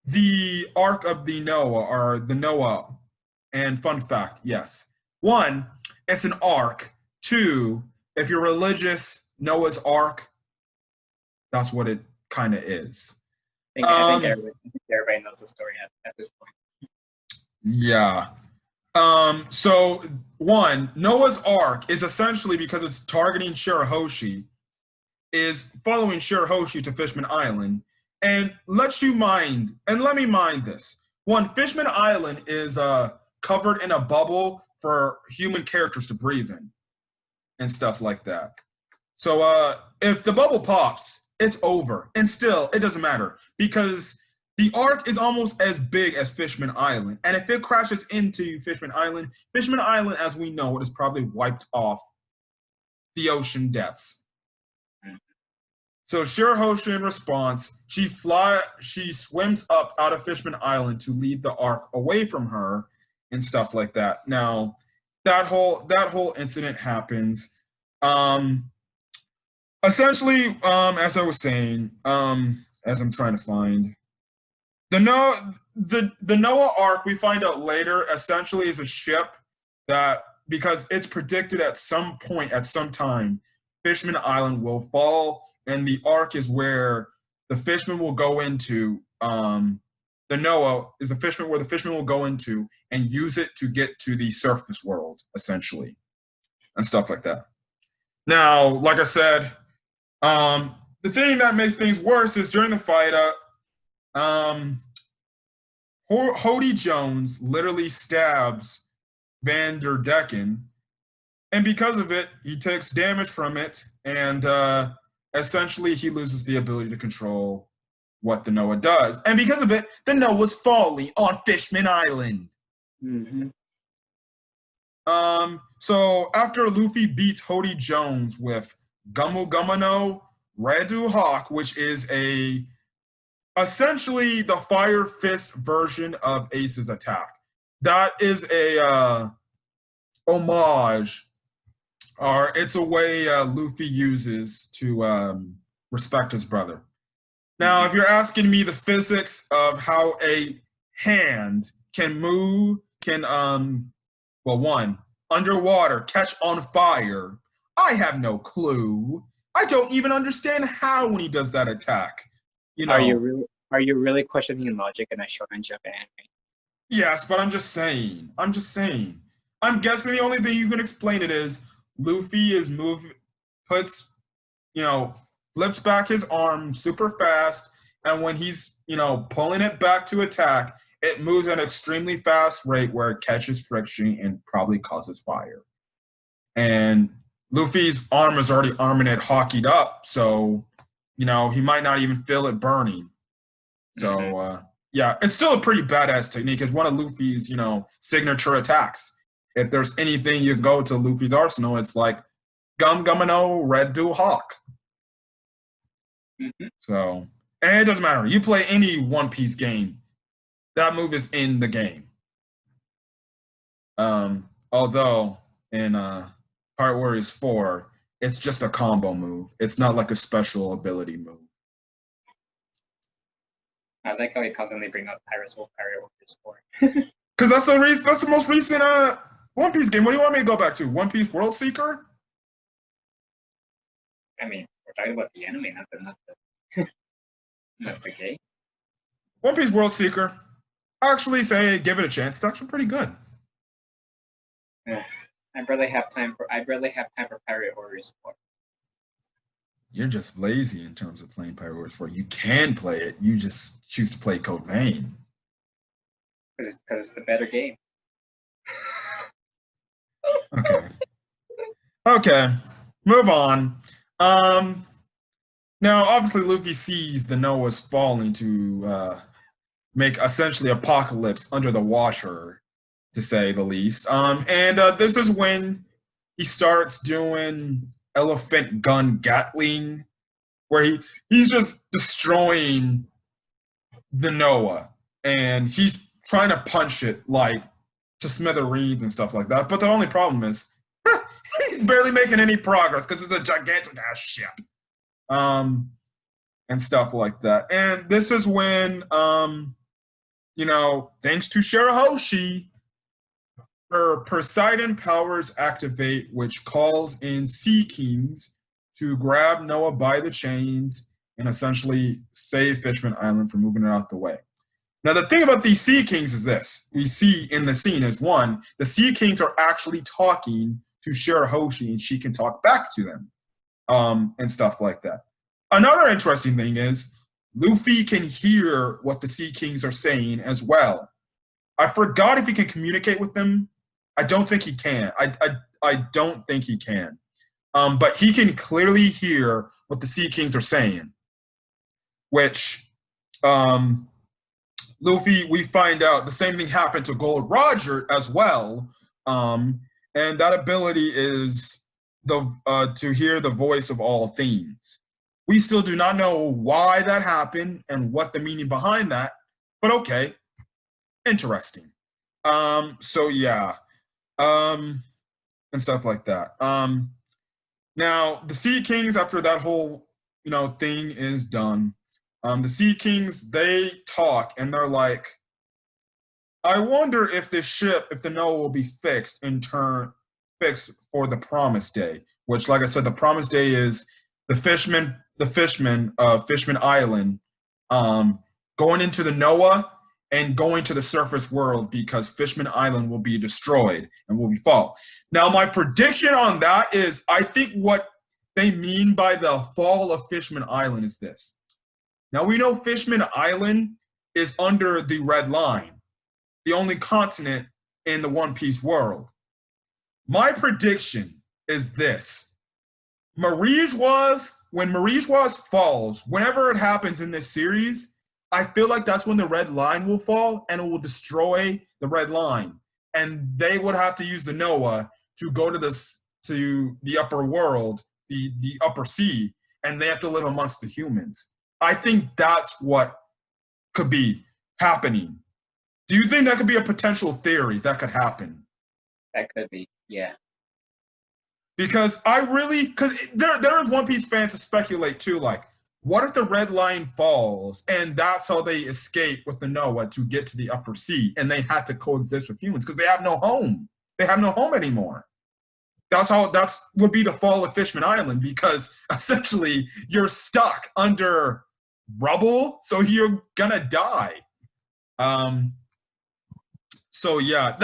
the Ark of the Noah, or the Noah. And fun fact, yes. 1, it's an ark. 2, if you're religious, Noah's Ark, that's what it kind of is. I think everybody knows the story at this point. Yeah. So 1, Noah's Ark is essentially, because it's targeting Shirahoshi, is following Shirahoshi to Fishman Island, and let me mind this. 1, Fishman Island is covered in a bubble for human characters to breathe in and stuff like that. So if the bubble pops, it's over. And still, it doesn't matter because the Ark is almost as big as Fishman Island. And if it crashes into Fishman Island, as we know it, is probably wiped off the ocean depths. So Shirahoshi, in response, she swims up out of Fishman Island to lead the Ark away from her and stuff like that. Now, that whole incident happens. Essentially, as I was saying, as I'm trying to find the Noah Ark, we find out later, essentially is a ship that, because it's predicted at some point, at some time, Fishman Island will fall. And the Ark is where the Fishman will go into. The Noah is the Fishman where the Fishman will go into and use it to get to the surface world, essentially, and stuff like that. Now, like I said, the thing that makes things worse is during the fight, Cody Jones literally stabs Van der Decken, and because of it, he takes damage from it, and essentially, he loses the ability to control what the Noah does. And because of it, the Noah's falling on Fishman Island. Mm-hmm. So after Luffy beats Cody Jones with Gumu Gumano Red Hawk, which is essentially the Fire Fist version of Ace's attack. That is a homage, or it's a way Luffy uses to respect his brother. Now, if you're asking me the physics of how a hand can move, underwater catch on fire, I have no clue. I don't even understand how when he does that attack. Are you really questioning logic in a Shonen Jump anime? Yes, but I'm just saying. I'm guessing the only thing you can explain it is Luffy is flips back his arm super fast, and when he's, pulling it back to attack, it moves at an extremely fast rate where it catches friction and probably causes fire. And Luffy's arm is already arming it hockeyed up, so, he might not even feel it burning. So, yeah, it's still a pretty badass technique. It's one of Luffy's, signature attacks. If there's anything you go to Luffy's arsenal, it's like Gum-Gumino Red Hawk. So, and it doesn't matter. You play any One Piece game, that move is in the game. Although in Pirate Warriors 4, it's just a combo move. It's not like a special ability move. I like how he constantly bring up Pirate Warriors 4. Because that's the most recent One Piece game. What do you want me to go back to? One Piece World Seeker? I mean, we're talking about the anime, not the game. One Piece World Seeker. Actually, say give it a chance. It's actually pretty good. I'd barely have time for Pirate Warriors 4. You're just lazy in terms of playing Pirate Warriors 4. You can play it. You just choose to play Code Vein. Because it's the better game. Okay. Okay. Move on. Now, obviously, Luffy sees the Noah's falling to make essentially apocalypse under the washer, to say the least. And this is when he starts doing elephant gun Gatling, where he's just destroying the Noah, and he's trying to punch it like to smithereens and stuff like that. But the only problem is he's barely making any progress because it's a gigantic ass ship. And stuff like that. And this is when thanks to Shirahoshi, her Poseidon powers activate, which calls in Sea Kings to grab Noah by the chains and essentially save Fishman Island from moving it out the way. Now, the thing about these Sea Kings is this. We see in the scene is, one, the Sea Kings are actually talking to Shirahoshi, and she can talk back to them and stuff like that. Another interesting thing is Luffy can hear what the Sea Kings are saying as well. I forgot if he can communicate with them. I don't think he can. I don't think he can. But he can clearly hear what the Sea Kings are saying, which Luffy, we find out the same thing happened to Gold Roger as well. And that ability is to hear the voice of all things. We still do not know why that happened and what the meaning behind that, but okay, interesting. So yeah, and stuff like that. Now the Sea Kings, after that whole thing is done, the Sea Kings, they talk and they're like, I wonder if this ship, if the Noah will be fixed for the Promised Day, which, like I said, the Promised Day is the Fishman of Fishman Island going into the Noah and going to the surface world, because Fishman Island will be destroyed and will be fall. Now, my prediction on that is, I think what they mean by the fall of Fishman Island is this. Now, we know Fishman Island is under the Red Line, the only continent in the One Piece world. My prediction is this. When Marigeoise falls, whenever it happens in this series, I feel like that's when the Red Line will fall and it will destroy the Red Line. And they would have to use the Noah to go to the upper world, the upper sea, and they have to live amongst the humans. I think that's what could be happening. Do you think that could be a potential theory that could happen? That could be, yeah. Because there is One Piece fans to speculate too, like, what if the Red Line falls and that's how they escape with the Noah to get to the upper sea, and they had to coexist with humans because they have no home. They have no home anymore. That would be the fall of Fishman Island, because essentially you're stuck under rubble, so you're gonna die. So yeah,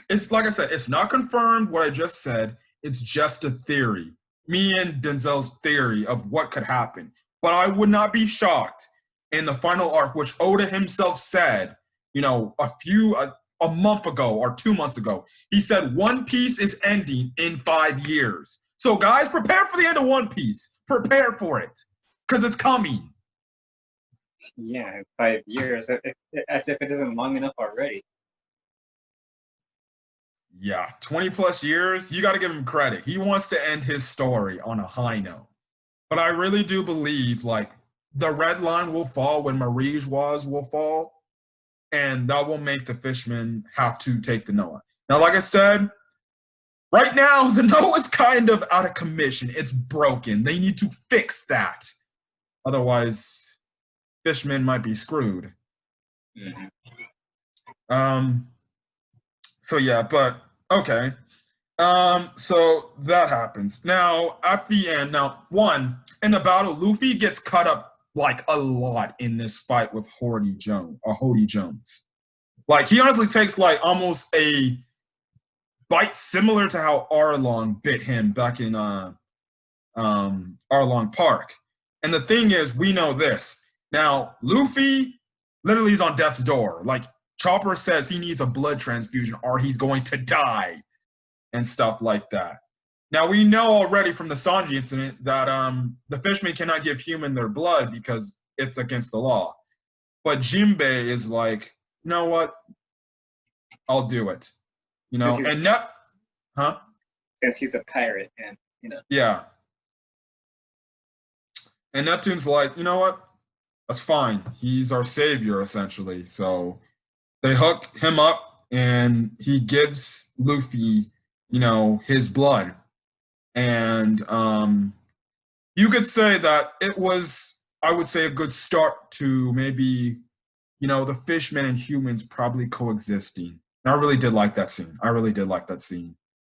it's like I said, it's not confirmed what I just said. It's just a theory. Me and Denzel's theory of what could happen. But I would not be shocked in the final arc, which Oda himself said, a month ago or 2 months ago. He said One Piece is ending in 5 years. So guys, prepare for the end of One Piece. Prepare for it, because it's coming. Yeah, 5 years, as if it isn't long enough already. Yeah, 20 plus years, you got to give him credit. He wants to end his story on a high note. But I really do believe, like, the Red Line will fall when Marigeoise will fall, and that will make the Fishmen have to take the Noah. Now, like I said, right now, the Noah is kind of out of commission. It's broken. They need to fix that. Otherwise, Fishmen might be screwed. Mm-hmm. So yeah, but okay. So that happens. Now, at the end, in the battle, Luffy gets cut up like a lot in this fight with Cody Jones. Like he honestly takes like almost a bite similar to how Arlong bit him back in Arlong Park. And the thing is, we know this. Now, Luffy literally is on death's door. Like Chopper says he needs a blood transfusion or he's going to die and stuff like that. Now, we know already from the Sanji incident that the Fishman cannot give human their blood because it's against the law. But Jinbei is like, you know what? I'll do it. You know, and since he's a pirate and, you know. Yeah. And Neptune's like, you know what? That's fine. He's our savior, essentially. So they hook him up and he gives Luffy, you know, his blood. And you could say that it was, I would say, a good start to maybe, you know, the Fishmen and humans probably coexisting. And I really did like that scene.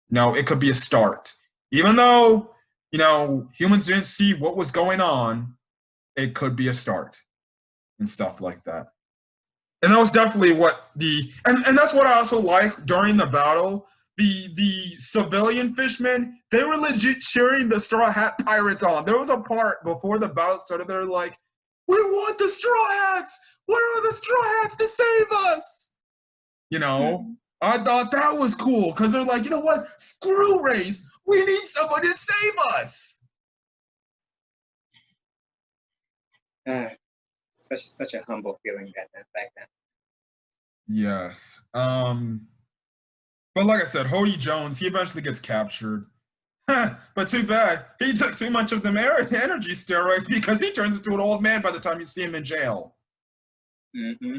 No, it could be a start. Even though, you know, humans didn't see what was going on, it could be a start and stuff like that. And that was definitely what and that's what I also like during the battle. The civilian fishmen, they were legit cheering the Straw Hat Pirates on. There was a part before the battle started, they're like, we want the Straw Hats! Where are the Straw Hats to save us? You know, I thought that was cool because they're like, you know what? Screw race. We need somebody to save us. Such a humble feeling back then. Yes. But like I said, Cody Jones, he eventually gets captured. But too bad. He took too much of the energy steroids because he turns into an old man by the time you see him in jail. Mm-hmm.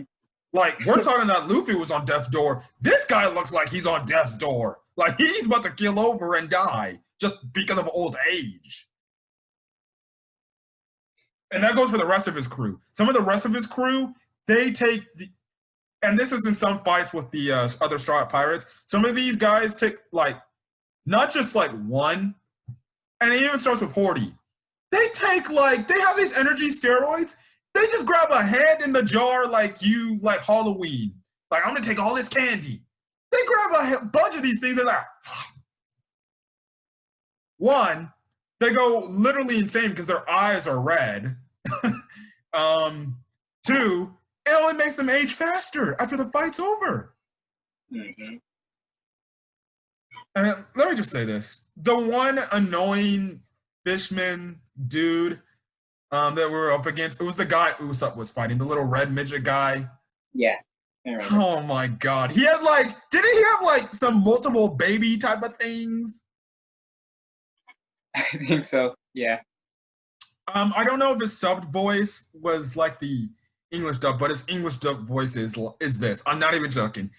Like, we're talking that Luffy was on death's door. This guy looks like he's on death's door. Like, he's about to keel over and die just because of old age. And that goes for the rest of his crew. Some of the rest of his crew, they take and this is in some fights with the other Straw Hat Pirates. Some of these guys take, like, not just, like, one, and it even starts with Horty. They take, like, they have these energy steroids. They just grab a hand in the jar like Halloween. Like, I'm going to take all this candy. They grab a bunch of these things. They're like, one, they go literally insane because their eyes are red. Two, it only makes them age faster after the fight's over. Mm-hmm. And let me just say this. The one annoying Fishman dude that we were up against, it was the guy Usopp was fighting, the little red midget guy. Yeah. Oh my god. He had didn't he have some multiple baby type of things? I think so, yeah. I don't know if his subbed voice was like the English dub, but his English dub voice is this. I'm not even joking.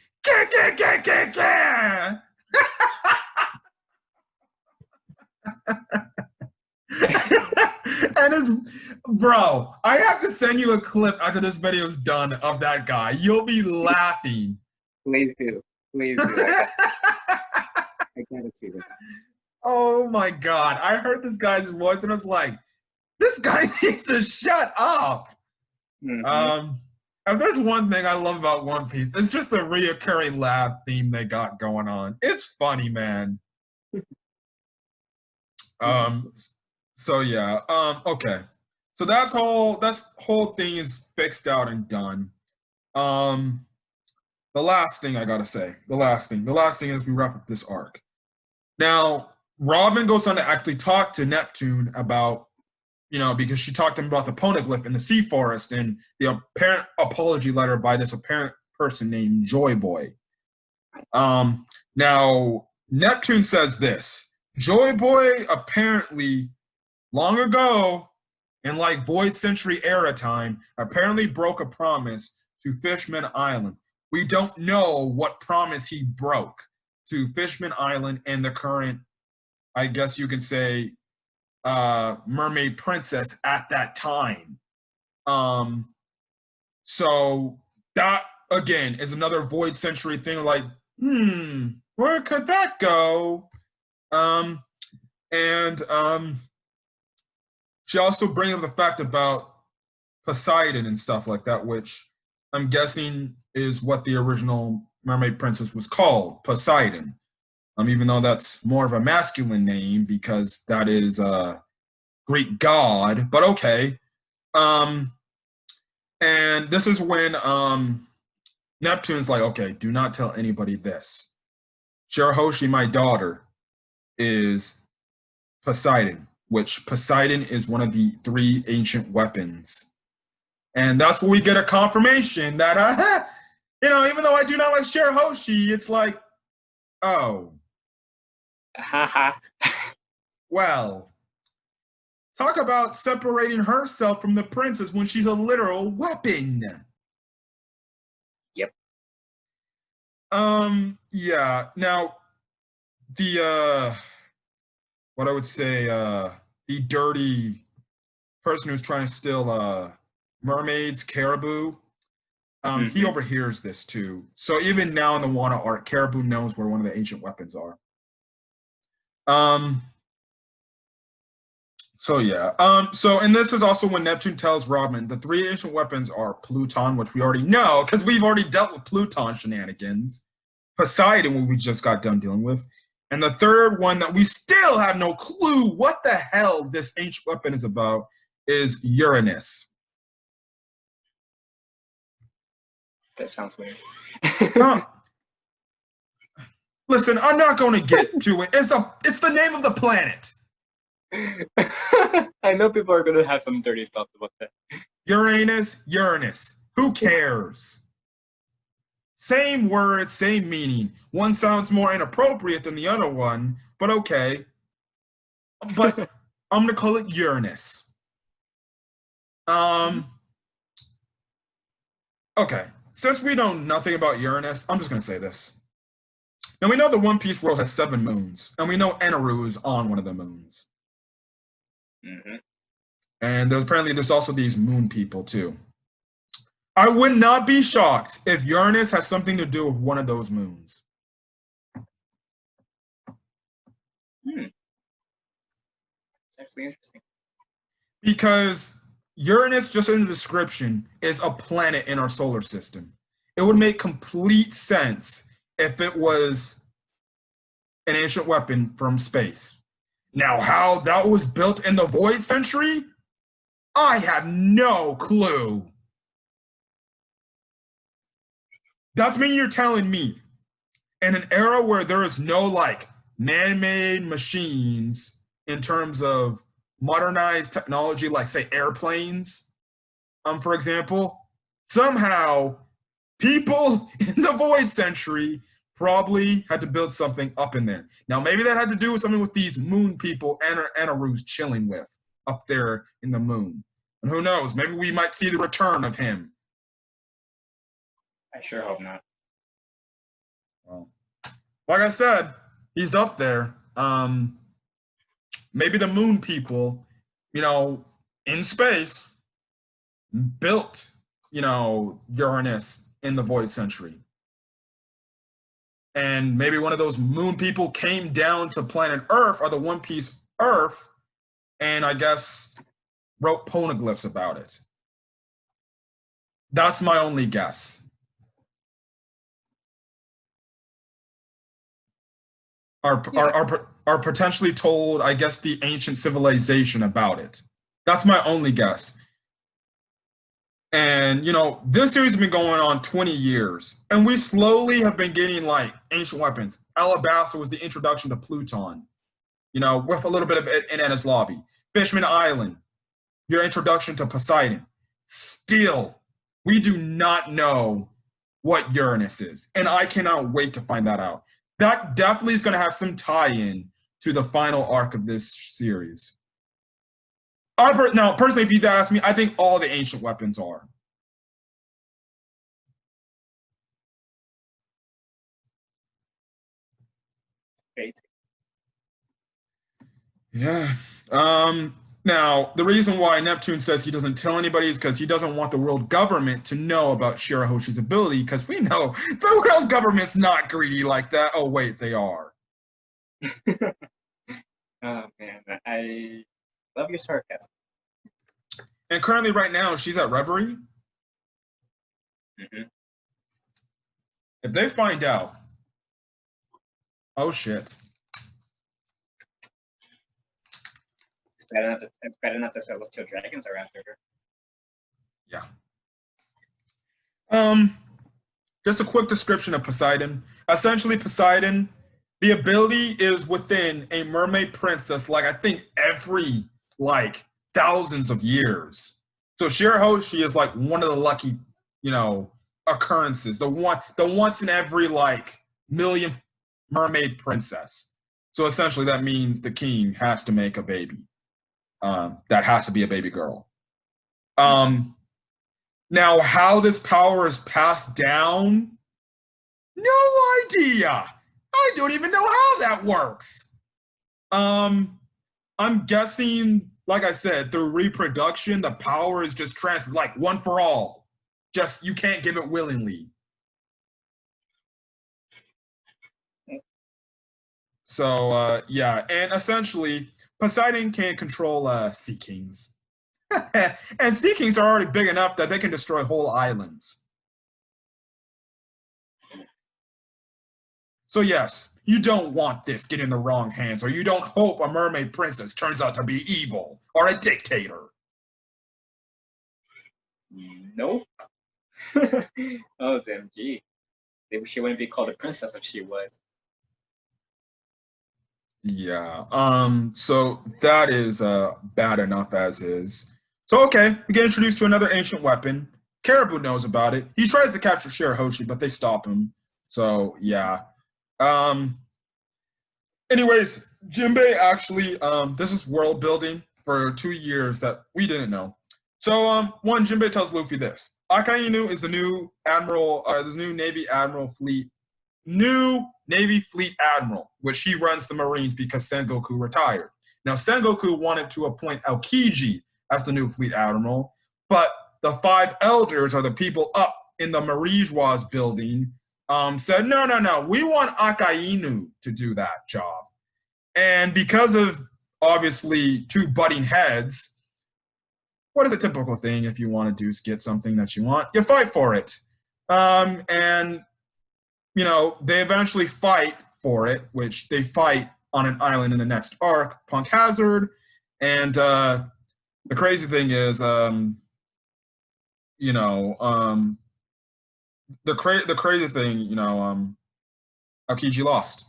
And bro, I have to send you a clip after this video is done of that guy. You'll be laughing. Please do. I gotta see this. Oh my god. I heard this guy's voice and I was like, this guy needs to shut up. Mm-hmm. If there's one thing I love about One Piece, it's just the reoccurring laugh theme they got going on. It's funny, man. So yeah. Okay. So that whole thing is fixed out and done. The last thing I gotta say. The last thing is we wrap up this arc. Now, Robin goes on to actually talk to Neptune about, because she talked to him about the poneglyph in the sea forest and the apparent apology letter by this apparent person named Joy Boy. Now, Neptune says this. Joy Boy apparently, long ago, in Void Century era time, apparently broke a promise to Fishman Island. We don't know what promise he broke to Fishman Island and the current, I guess you can say, mermaid princess at that time. So that again is another Void Century thing. Where could that go? she also brings up the fact about Poseidon and stuff like that, which I'm guessing is what the original mermaid princess was called, Poseidon. Even though that's more of a masculine name because that is a Greek god, but okay. And this is when Neptune's like, okay, do not tell anybody this. Shirahoshi, my daughter, is Poseidon, which Poseidon is one of the 3 ancient weapons. And that's where we get a confirmation that, even though I do not like Shirahoshi, it's like, oh. Well, talk about separating herself from the princess when she's a literal weapon. Yep. Yeah. Now, the what I would say, the dirty person who's trying to steal mermaids, Caribou, he overhears this too. So even now in the Wano arc, Caribou knows where one of the ancient weapons are. So yeah. And this is also when Neptune tells Rodman the 3 ancient weapons are Pluton, which we already know because we've already dealt with Pluton shenanigans. Poseidon, what we just got done dealing with. And the third one that we still have no clue what the hell this ancient weapon is about is Uranus. That sounds weird. Listen, I'm not going to get to it. It's the name of the planet. I know people are going to have some dirty thoughts about that. Uranus. Who cares? Same word, same meaning. One sounds more inappropriate than the other one, but okay. But I'm going to call it Uranus. Okay. Since we know nothing about Uranus, I'm just going to say this. Now, we know the One Piece world has 7 moons, and we know Eneru is on one of the moons. And there's also these moon people, too. I would not be shocked if Uranus has something to do with one of those moons. It's actually interesting. Because Uranus, just in the description, is a planet in our solar system. It would make complete sense if it was an ancient weapon from space. Now, how that was built in the Void Century, I have no clue. That's mean you're telling me in an era where there is no man-made machines in terms of modernized technology, like say airplanes, for example, somehow people in the Void Century probably had to build something up in there. Now, maybe that had to do with something with these moon people Anaru's chilling with up there in the moon. And who knows, maybe we might see the return of him. I sure hope not. Well, like I said, he's up there. Maybe the moon people, in space, built, Uranus in the Void Century. And maybe one of those moon people came down to planet Earth, or the One Piece Earth, and I guess wrote poneglyphs about it. That's my only guess. Are potentially told, I guess, the ancient civilization about it. That's my only guess. And, this series has been going on 20 years. And we slowly have been getting, ancient weapons. Alabasta was the introduction to Pluton, with a little bit of it in Ennis Lobby. Fishman Island, your introduction to Poseidon. Still, we do not know what Uranus is. And I cannot wait to find that out. That definitely is going to have some tie-in to the final arc of this series. Now, personally, if you'd ask me, I think all the ancient weapons are. Great. Yeah. Now, the reason why Neptune says he doesn't tell anybody is because he doesn't want the world government to know about Shirahoshi's ability, because we know the world government's not greedy like that. Oh, wait, they are. Oh, man. I love your sarcasm. And currently, right now, she's at Reverie. Mm-hmm. If they find out, oh shit. It's better not to Celestial Dragons are after her. Yeah. Just a quick description of Poseidon. Essentially, Poseidon, the ability is within a mermaid princess, like I think every like thousands of years. So Shirahoshi is like one of the lucky, occurrences. The once in every like million mermaid princess. So essentially that means the king has to make a baby. That has to be a baby girl. Now, how this power is passed down, no idea. I don't even know how that works. I'm guessing, like I said, through reproduction, the power is just transferred, like one for all. Just you can't give it willingly. So yeah, and essentially, Poseidon can control Sea Kings. And Sea Kings are already big enough that they can destroy whole islands. So yes, you don't want this get in the wrong hands, or you don't hope a mermaid princess turns out to be evil or a dictator. Nope. Oh, damn, gee. Maybe she wouldn't be called a princess if she was. Yeah, so that is bad enough as is. So okay, we get introduced to another ancient weapon. Caribou knows about it. He tries to capture Shirahoshi, but they stop him. So yeah. Anyways, Jinbei actually, this is world building for 2 years that we didn't know. So one, Jinbei tells Luffy this. Akainu is the new admiral, the new Navy Fleet Admiral, which he runs the Marines because Sengoku retired. Now, Sengoku wanted to appoint Aokiji as the new Fleet Admiral, but the 5 elders, or the people up in the Marijois building, said, no, we want Akainu to do that job. And because of, obviously, 2 butting heads, what is a typical thing if you want to get something that you want? You fight for it. And they eventually fight for it, which they fight on an island in the next arc, Punk Hazard. And the crazy thing is, the crazy thing, Aokiji lost.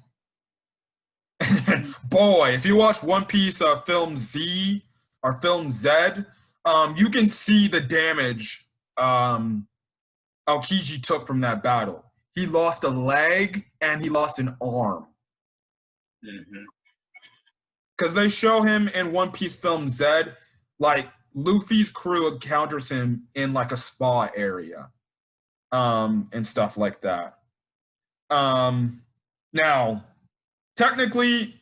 Boy, if you watch One Piece Film Z or Film Z, you can see the damage Aokiji took from that battle. He lost a leg and he lost an arm. Because they show him in One Piece Film Z, like Luffy's crew encounters him in like a spa area, and stuff like that. Now, technically,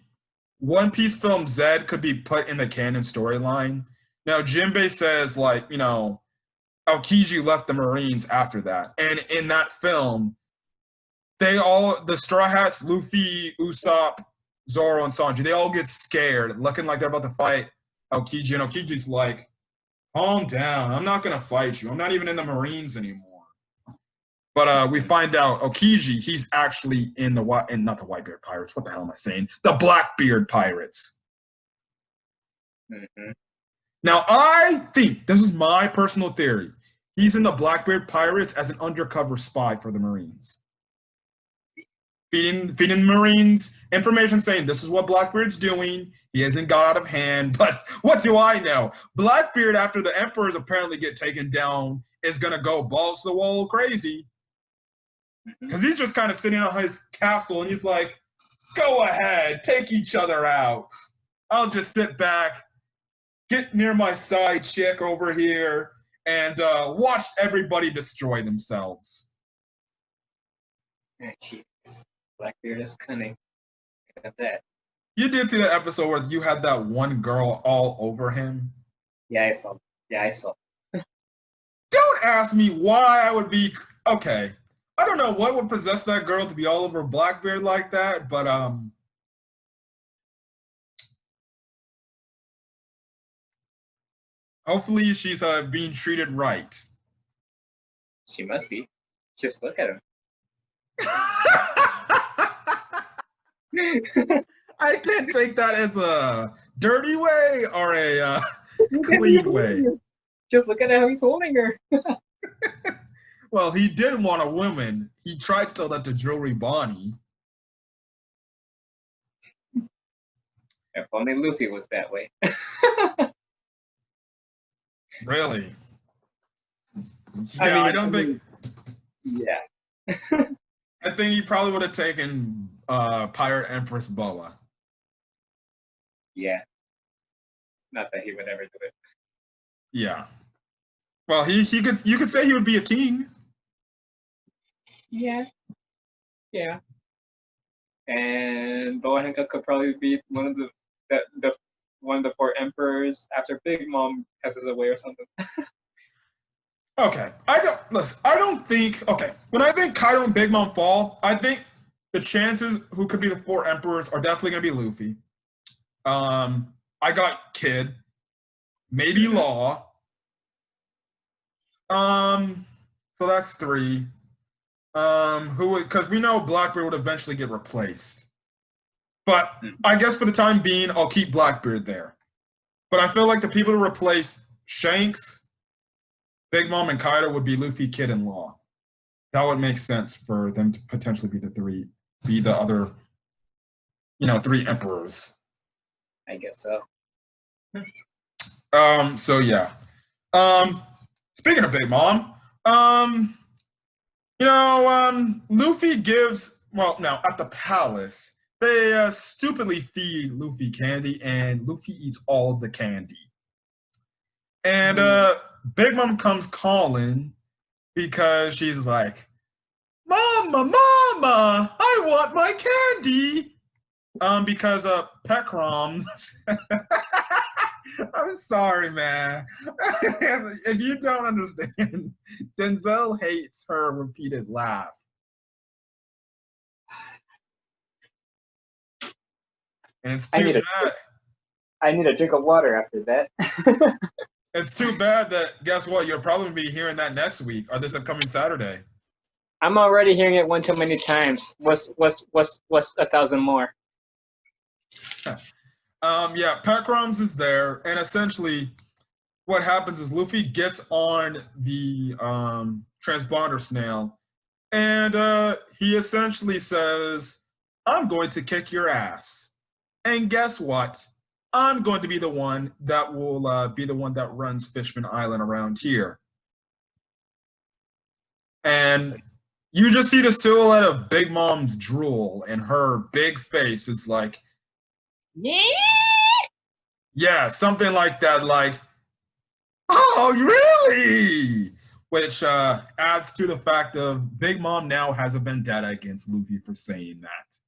One Piece Film Z could be put in the canon storyline. Now, Jinbei says, like, Aokiji left the Marines after that. And in that film, the Straw Hats, Luffy, Usopp, Zoro, and Sanji, they all get scared, looking like they're about to fight Aokiji. And Aokiji's like, calm down. I'm not going to fight you. I'm not even in the Marines anymore. But we find out Aokiji, he's actually in not the Whitebeard Pirates. What the hell am I saying? The Blackbeard Pirates. Now, I think, this is my personal theory, he's in the Blackbeard Pirates as an undercover spy for the Marines. Feeding the Marines information saying this is what Blackbeard's doing. He hasn't got out of hand, but what do I know? Blackbeard, after the Emperors apparently get taken down, is going to go balls to the wall crazy. Because he's just kind of sitting on his castle and he's like, go ahead, take each other out. I'll just sit back, get near my side chick over here, and watch everybody destroy themselves. Jeez. Blackbeard is cunning. Look at that. You did see that episode where you had that one girl all over him? Yeah, I saw. Don't ask me why I would be... Okay. I don't know what would possess that girl to be all over Blackbeard like that, but Hopefully she's being treated right. She must be. Just look at him. I can't take that as a dirty way or a clean way. Just look at how he's holding her. Well, he did want a woman. He tried to tell that to Jewelry Bonnie. If only Luffy was that way. Really? Yeah, I don't think. Yeah. I think he probably would have taken Pirate Empress Boa. Yeah. Not that he would ever do it. Yeah. Well, you could say he would be a king. Yeah. Yeah. And Boa Hancock could probably be one of the 4 emperors after Big Mom passes away or something. Okay, I don't think. Okay, when I think Kaido and Big Mom fall, I think the chances who could be the 4 emperors are definitely gonna be Luffy. I got Kid, maybe Law. So that's 3. Who would? Because we know Blackbeard would eventually get replaced. But I guess for the time being, I'll keep Blackbeard there. But I feel like the people to replace Shanks, Big Mom, and Kaido would be Luffy, Kid, and Law. That would make sense for them to potentially be the other, 3 emperors. I guess so. So yeah. Speaking of Big Mom, Luffy gives, now at the palace, they stupidly feed Luffy candy, and Luffy eats all the candy. And Big Mom comes calling because she's like, Mama, I want my candy. Because Pecroms. I'm sorry, man. If you don't understand, Denzel hates her repeated laugh. And it's too bad. I need a drink of water after that. It's too bad that, guess what, you'll probably be hearing that next week or this upcoming Saturday. I'm already hearing it one too many times. What's 1,000 more? Yeah, Pecroms is there, and essentially what happens is Luffy gets on the transponder snail, and he essentially says, I'm going to kick your ass. And guess what? I'm going to be the one that will be the one that runs Fishman Island around here. And you just see the silhouette of Big Mom's drool, and her big face is like, yeah, something like that, like, oh, really? Which adds to the fact of Big Mom now has a vendetta against Luffy for saying that.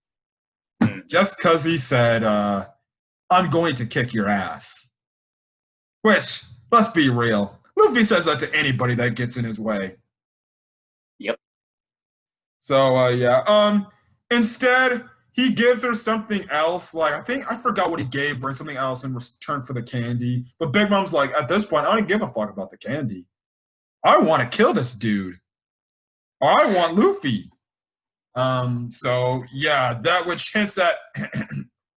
Just because he said, I'm going to kick your ass. Which, let's be real, Luffy says that to anybody that gets in his way. Yep. So, yeah. Instead, he gives her something else. Like, I forgot what he gave her, something else in return for the candy. But Big Mom's like, at this point, I don't give a fuck about the candy. I want to kill this dude. Or I want Luffy. So, yeah, that which hints at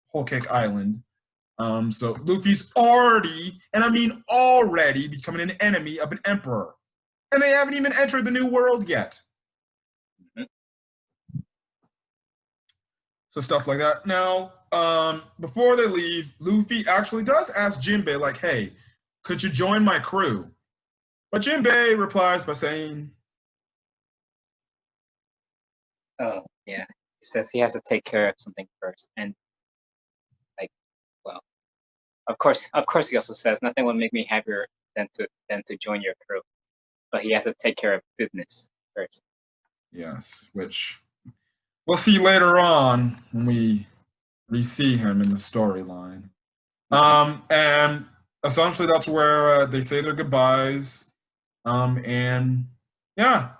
Whole Cake Island. So Luffy's already, and I mean already, becoming an enemy of an emperor. And they haven't even entered the new world yet. So stuff like that. Now, before they leave, Luffy actually does ask Jinbei, like, hey, could you join my crew? But Jinbei replies by saying, oh, yeah. He says he has to take care of something first. And, like, well, of course he also says, nothing would make me happier than to join your crew. But he has to take care of business first. yes, which we'll see later on when we re-see him in the storyline. And essentially that's where they say their goodbyes. And yeah,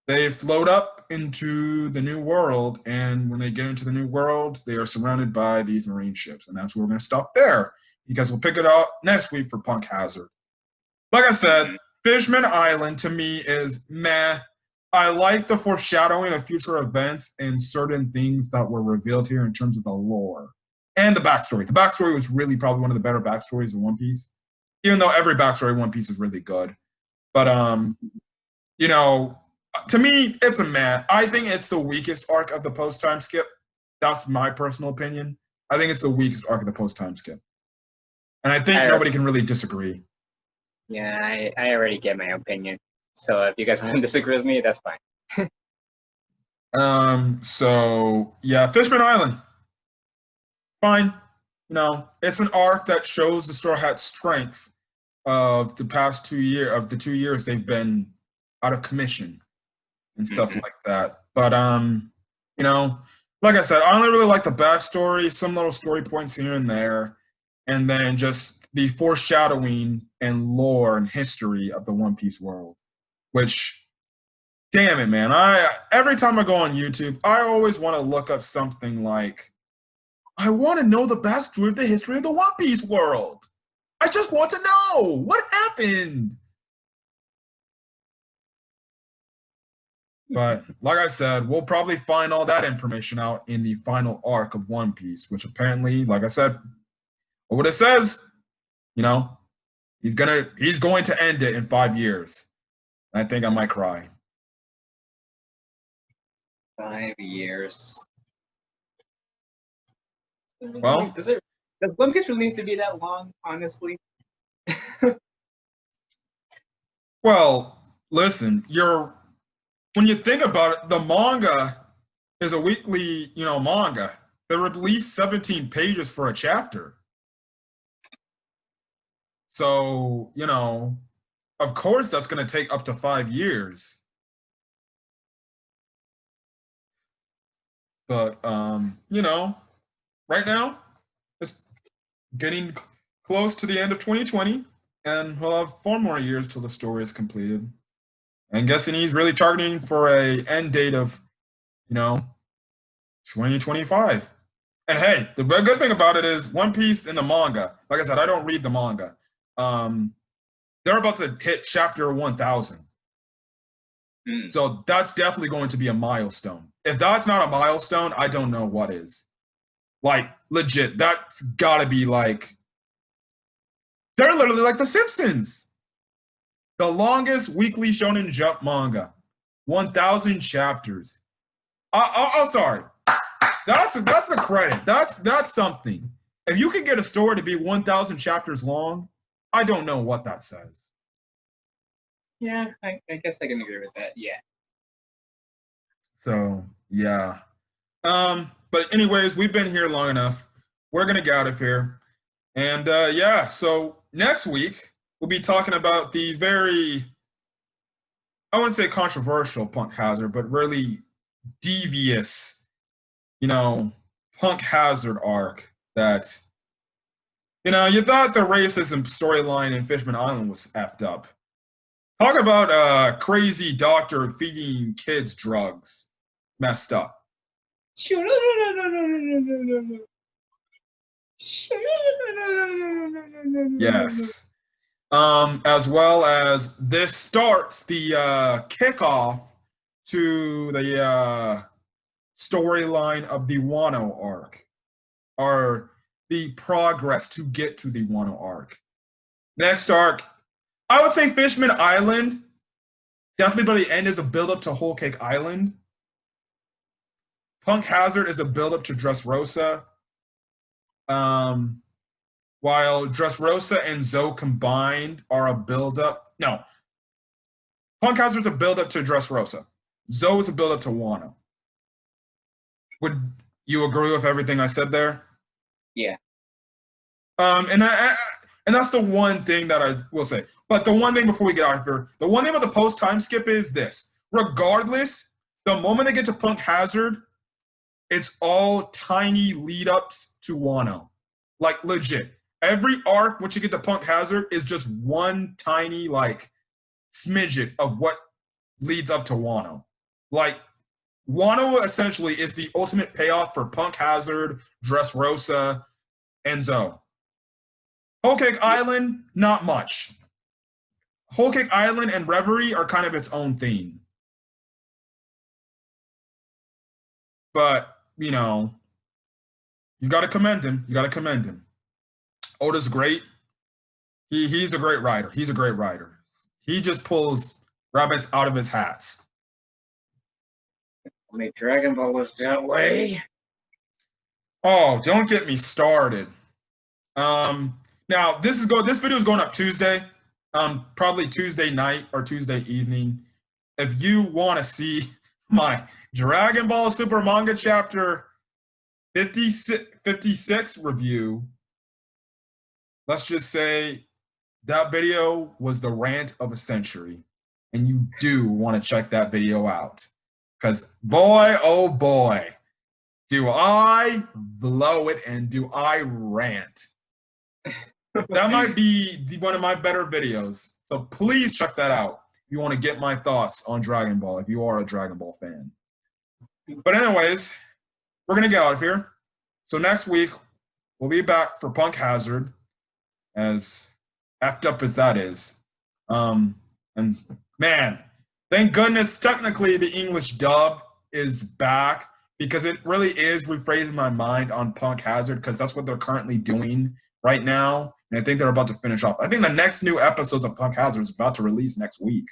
they float up into the new world. And when they get into the new world, they are surrounded by these marine ships. And that's where we're going to stop there, because we'll pick it up next week for Punk Hazard. like I said, Fishman Island to me is meh. I like the foreshadowing of future events and certain things that were revealed here in terms of the lore and the backstory. The backstory was really probably one of the better backstories in One Piece, even though every backstory in One Piece is really good. But you know, to me, it's a meh. I think it's the weakest arc of the post time skip. That's my personal opinion. I think it's the weakest arc of the post time skip, and I think nobody can really disagree. Yeah, I already get my opinion. So if you guys want to disagree with me, that's fine. So yeah, Fishman Island. Fine. You know, it's an arc that shows the Straw Hat's strength of the past 2 years, of the 2 years they've been out of commission and stuff like that. But you know, like I said, I only really like the backstory, some little story points here and there, and then just the foreshadowing and lore and history of the One Piece world. Which, damn it, man! Every time I go on YouTube, I always want to look up something like, I want to know the backstory of the history of the One Piece world. I just want to know what happened. But like I said, we'll probably find all that information out in the final arc of One Piece, which apparently, like I said, what it says, you know, he's going to end it in 5 years. I think I might cry. 5 years. Well, does One Piece really need to be that long, honestly? Well, listen, when you think about it, the manga is a weekly, manga. They release 17 pages for a chapter. So, of course that's going to take up to 5 years. But, right now, it's getting close to the end of 2020, and we'll have 4 more years till the story is completed. And guessing he's really targeting for a end date of, 2025. And hey, the good thing about it is One Piece in the manga, like I said, I don't read the manga. They're about to hit chapter 1000. So that's definitely going to be a milestone. If that's not a milestone, I don't know what is. Like, legit, that's gotta be like, they're literally like The Simpsons. The longest weekly Shonen Jump manga. 1000 chapters. I'm sorry. That's a credit. That's something. If you can get a story to be 1000 chapters long, I don't know what that says. Yeah, I guess I can agree with that. Yeah. So, yeah. But anyways, we've been here long enough. We're gonna get out of here. And yeah, so next week we'll be talking about the very, I wouldn't say controversial Punk Hazard, but really devious, Punk Hazard arc that, you thought the racism storyline in Fishman Island was effed up. Talk about a crazy doctor feeding kids drugs. Messed up. Yes. As well as this starts the kickoff to the storyline of the Wano arc, or the progress to get to the Wano arc. Next arc, I would say Fishman Island, definitely by the end, is a build-up to Whole Cake Island. Punk Hazard is a build-up to Dressrosa. While Dressrosa and Zoe combined are a build-up. No. Punk Hazard's a build-up to Dressrosa. Zoe is a build-up to Wano. Would you agree with everything I said there? Yeah. And that's the one thing that I will say. But the one thing before we get out of here, the one thing about the post time skip is this. Regardless, the moment they get to Punk Hazard, it's all tiny lead-ups to Wano. Like, legit. Every arc, once you get to Punk Hazard, is just one tiny, smidget of what leads up to Wano. Like, Wano essentially is the ultimate payoff for Punk Hazard, Dressrosa, and Zoe. Whole Cake Island, not much. Whole Cake Island and Reverie are kind of its own thing. But, you know, you got to commend him. You got to commend him. Oda's great. He's a great writer. He's a great writer. He just pulls rabbits out of his hats. I mean, Dragon Ball was that way. Oh, don't get me started. Now this video is going up Tuesday, probably Tuesday night or Tuesday evening. If you want to see my Dragon Ball Super manga chapter 56 review, let's just say that video was the rant of a century, and you do want to check that video out, because boy, oh boy, do I blow it and do I rant. That might be one of my better videos. So please check that out if you want to get my thoughts on Dragon Ball, if you are a Dragon Ball fan. But anyways, we're going to get out of here. So next week, we'll be back for Punk Hazard, as effed up as that is. And man, thank goodness technically the English dub is back, because it really is rephrasing my mind on Punk Hazard, because that's what they're currently doing right now. And I think they're about to finish off. I think the next new episodes of Punk Hazard is about to release next week.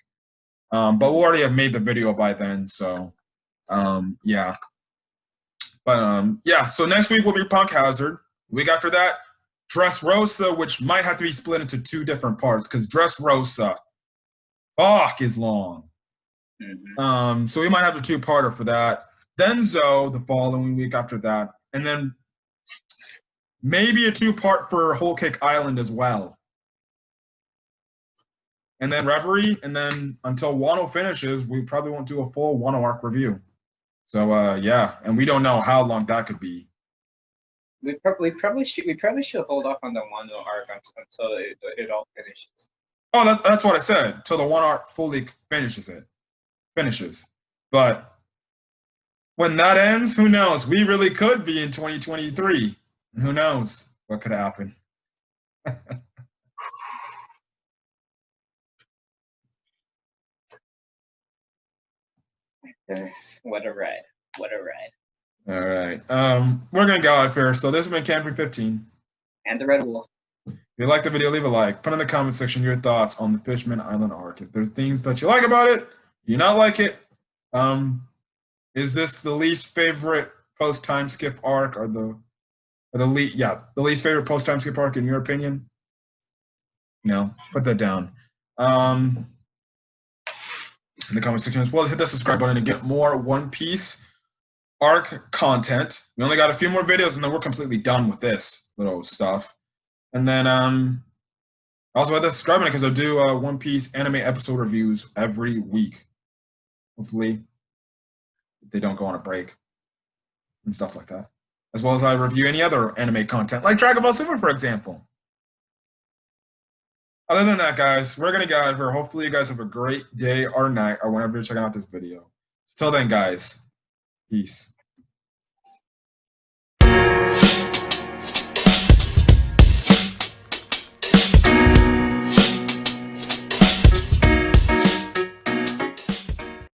But we'll already have made the video by then, so yeah. But yeah, so next week will be Punk Hazard. Week after that, Dressrosa, which might have to be split into two different parts, because Dressrosa, fuck, is long. Mm-hmm. So we might have a two-parter for that. Denzo the following week after that, and then maybe a two-part for Whole Cake Island as well. And then Reverie, and then until Wano finishes, we probably won't do a full Wano arc review. So yeah, and we don't know how long that could be. We probably should hold off on the Wano arc until it all finishes. Oh, that's what I said. Till the Wano arc fully finishes. But when that ends, who knows? We really could be in 2023. And who knows what could happen. Yes, what a ride. What a ride. All right. We're going to go out here. So this has been Camp 15. And the RedWolf. If you like the video, leave a like. Put in the comment section your thoughts on the Fishman Island arc. If there's things that you like about it, you not like it. Is this the least favorite Post Timeskip arc, or the least favorite Post Timeskip arc in your opinion? No, put that down in the comment section, as well as hit that subscribe button to get more One Piece arc content. We only got a few more videos, and then we're completely done with this little stuff. And then also hit that subscribe button, because I'll do One Piece anime episode reviews every week. Hopefully they don't go on a break and stuff like that, as well as I review any other anime content, like Dragon Ball Super, for example. Other than that, guys, we're going to get out of here. Hopefully you guys have a great day or night, or whenever you're checking out this video. Till then, guys, peace.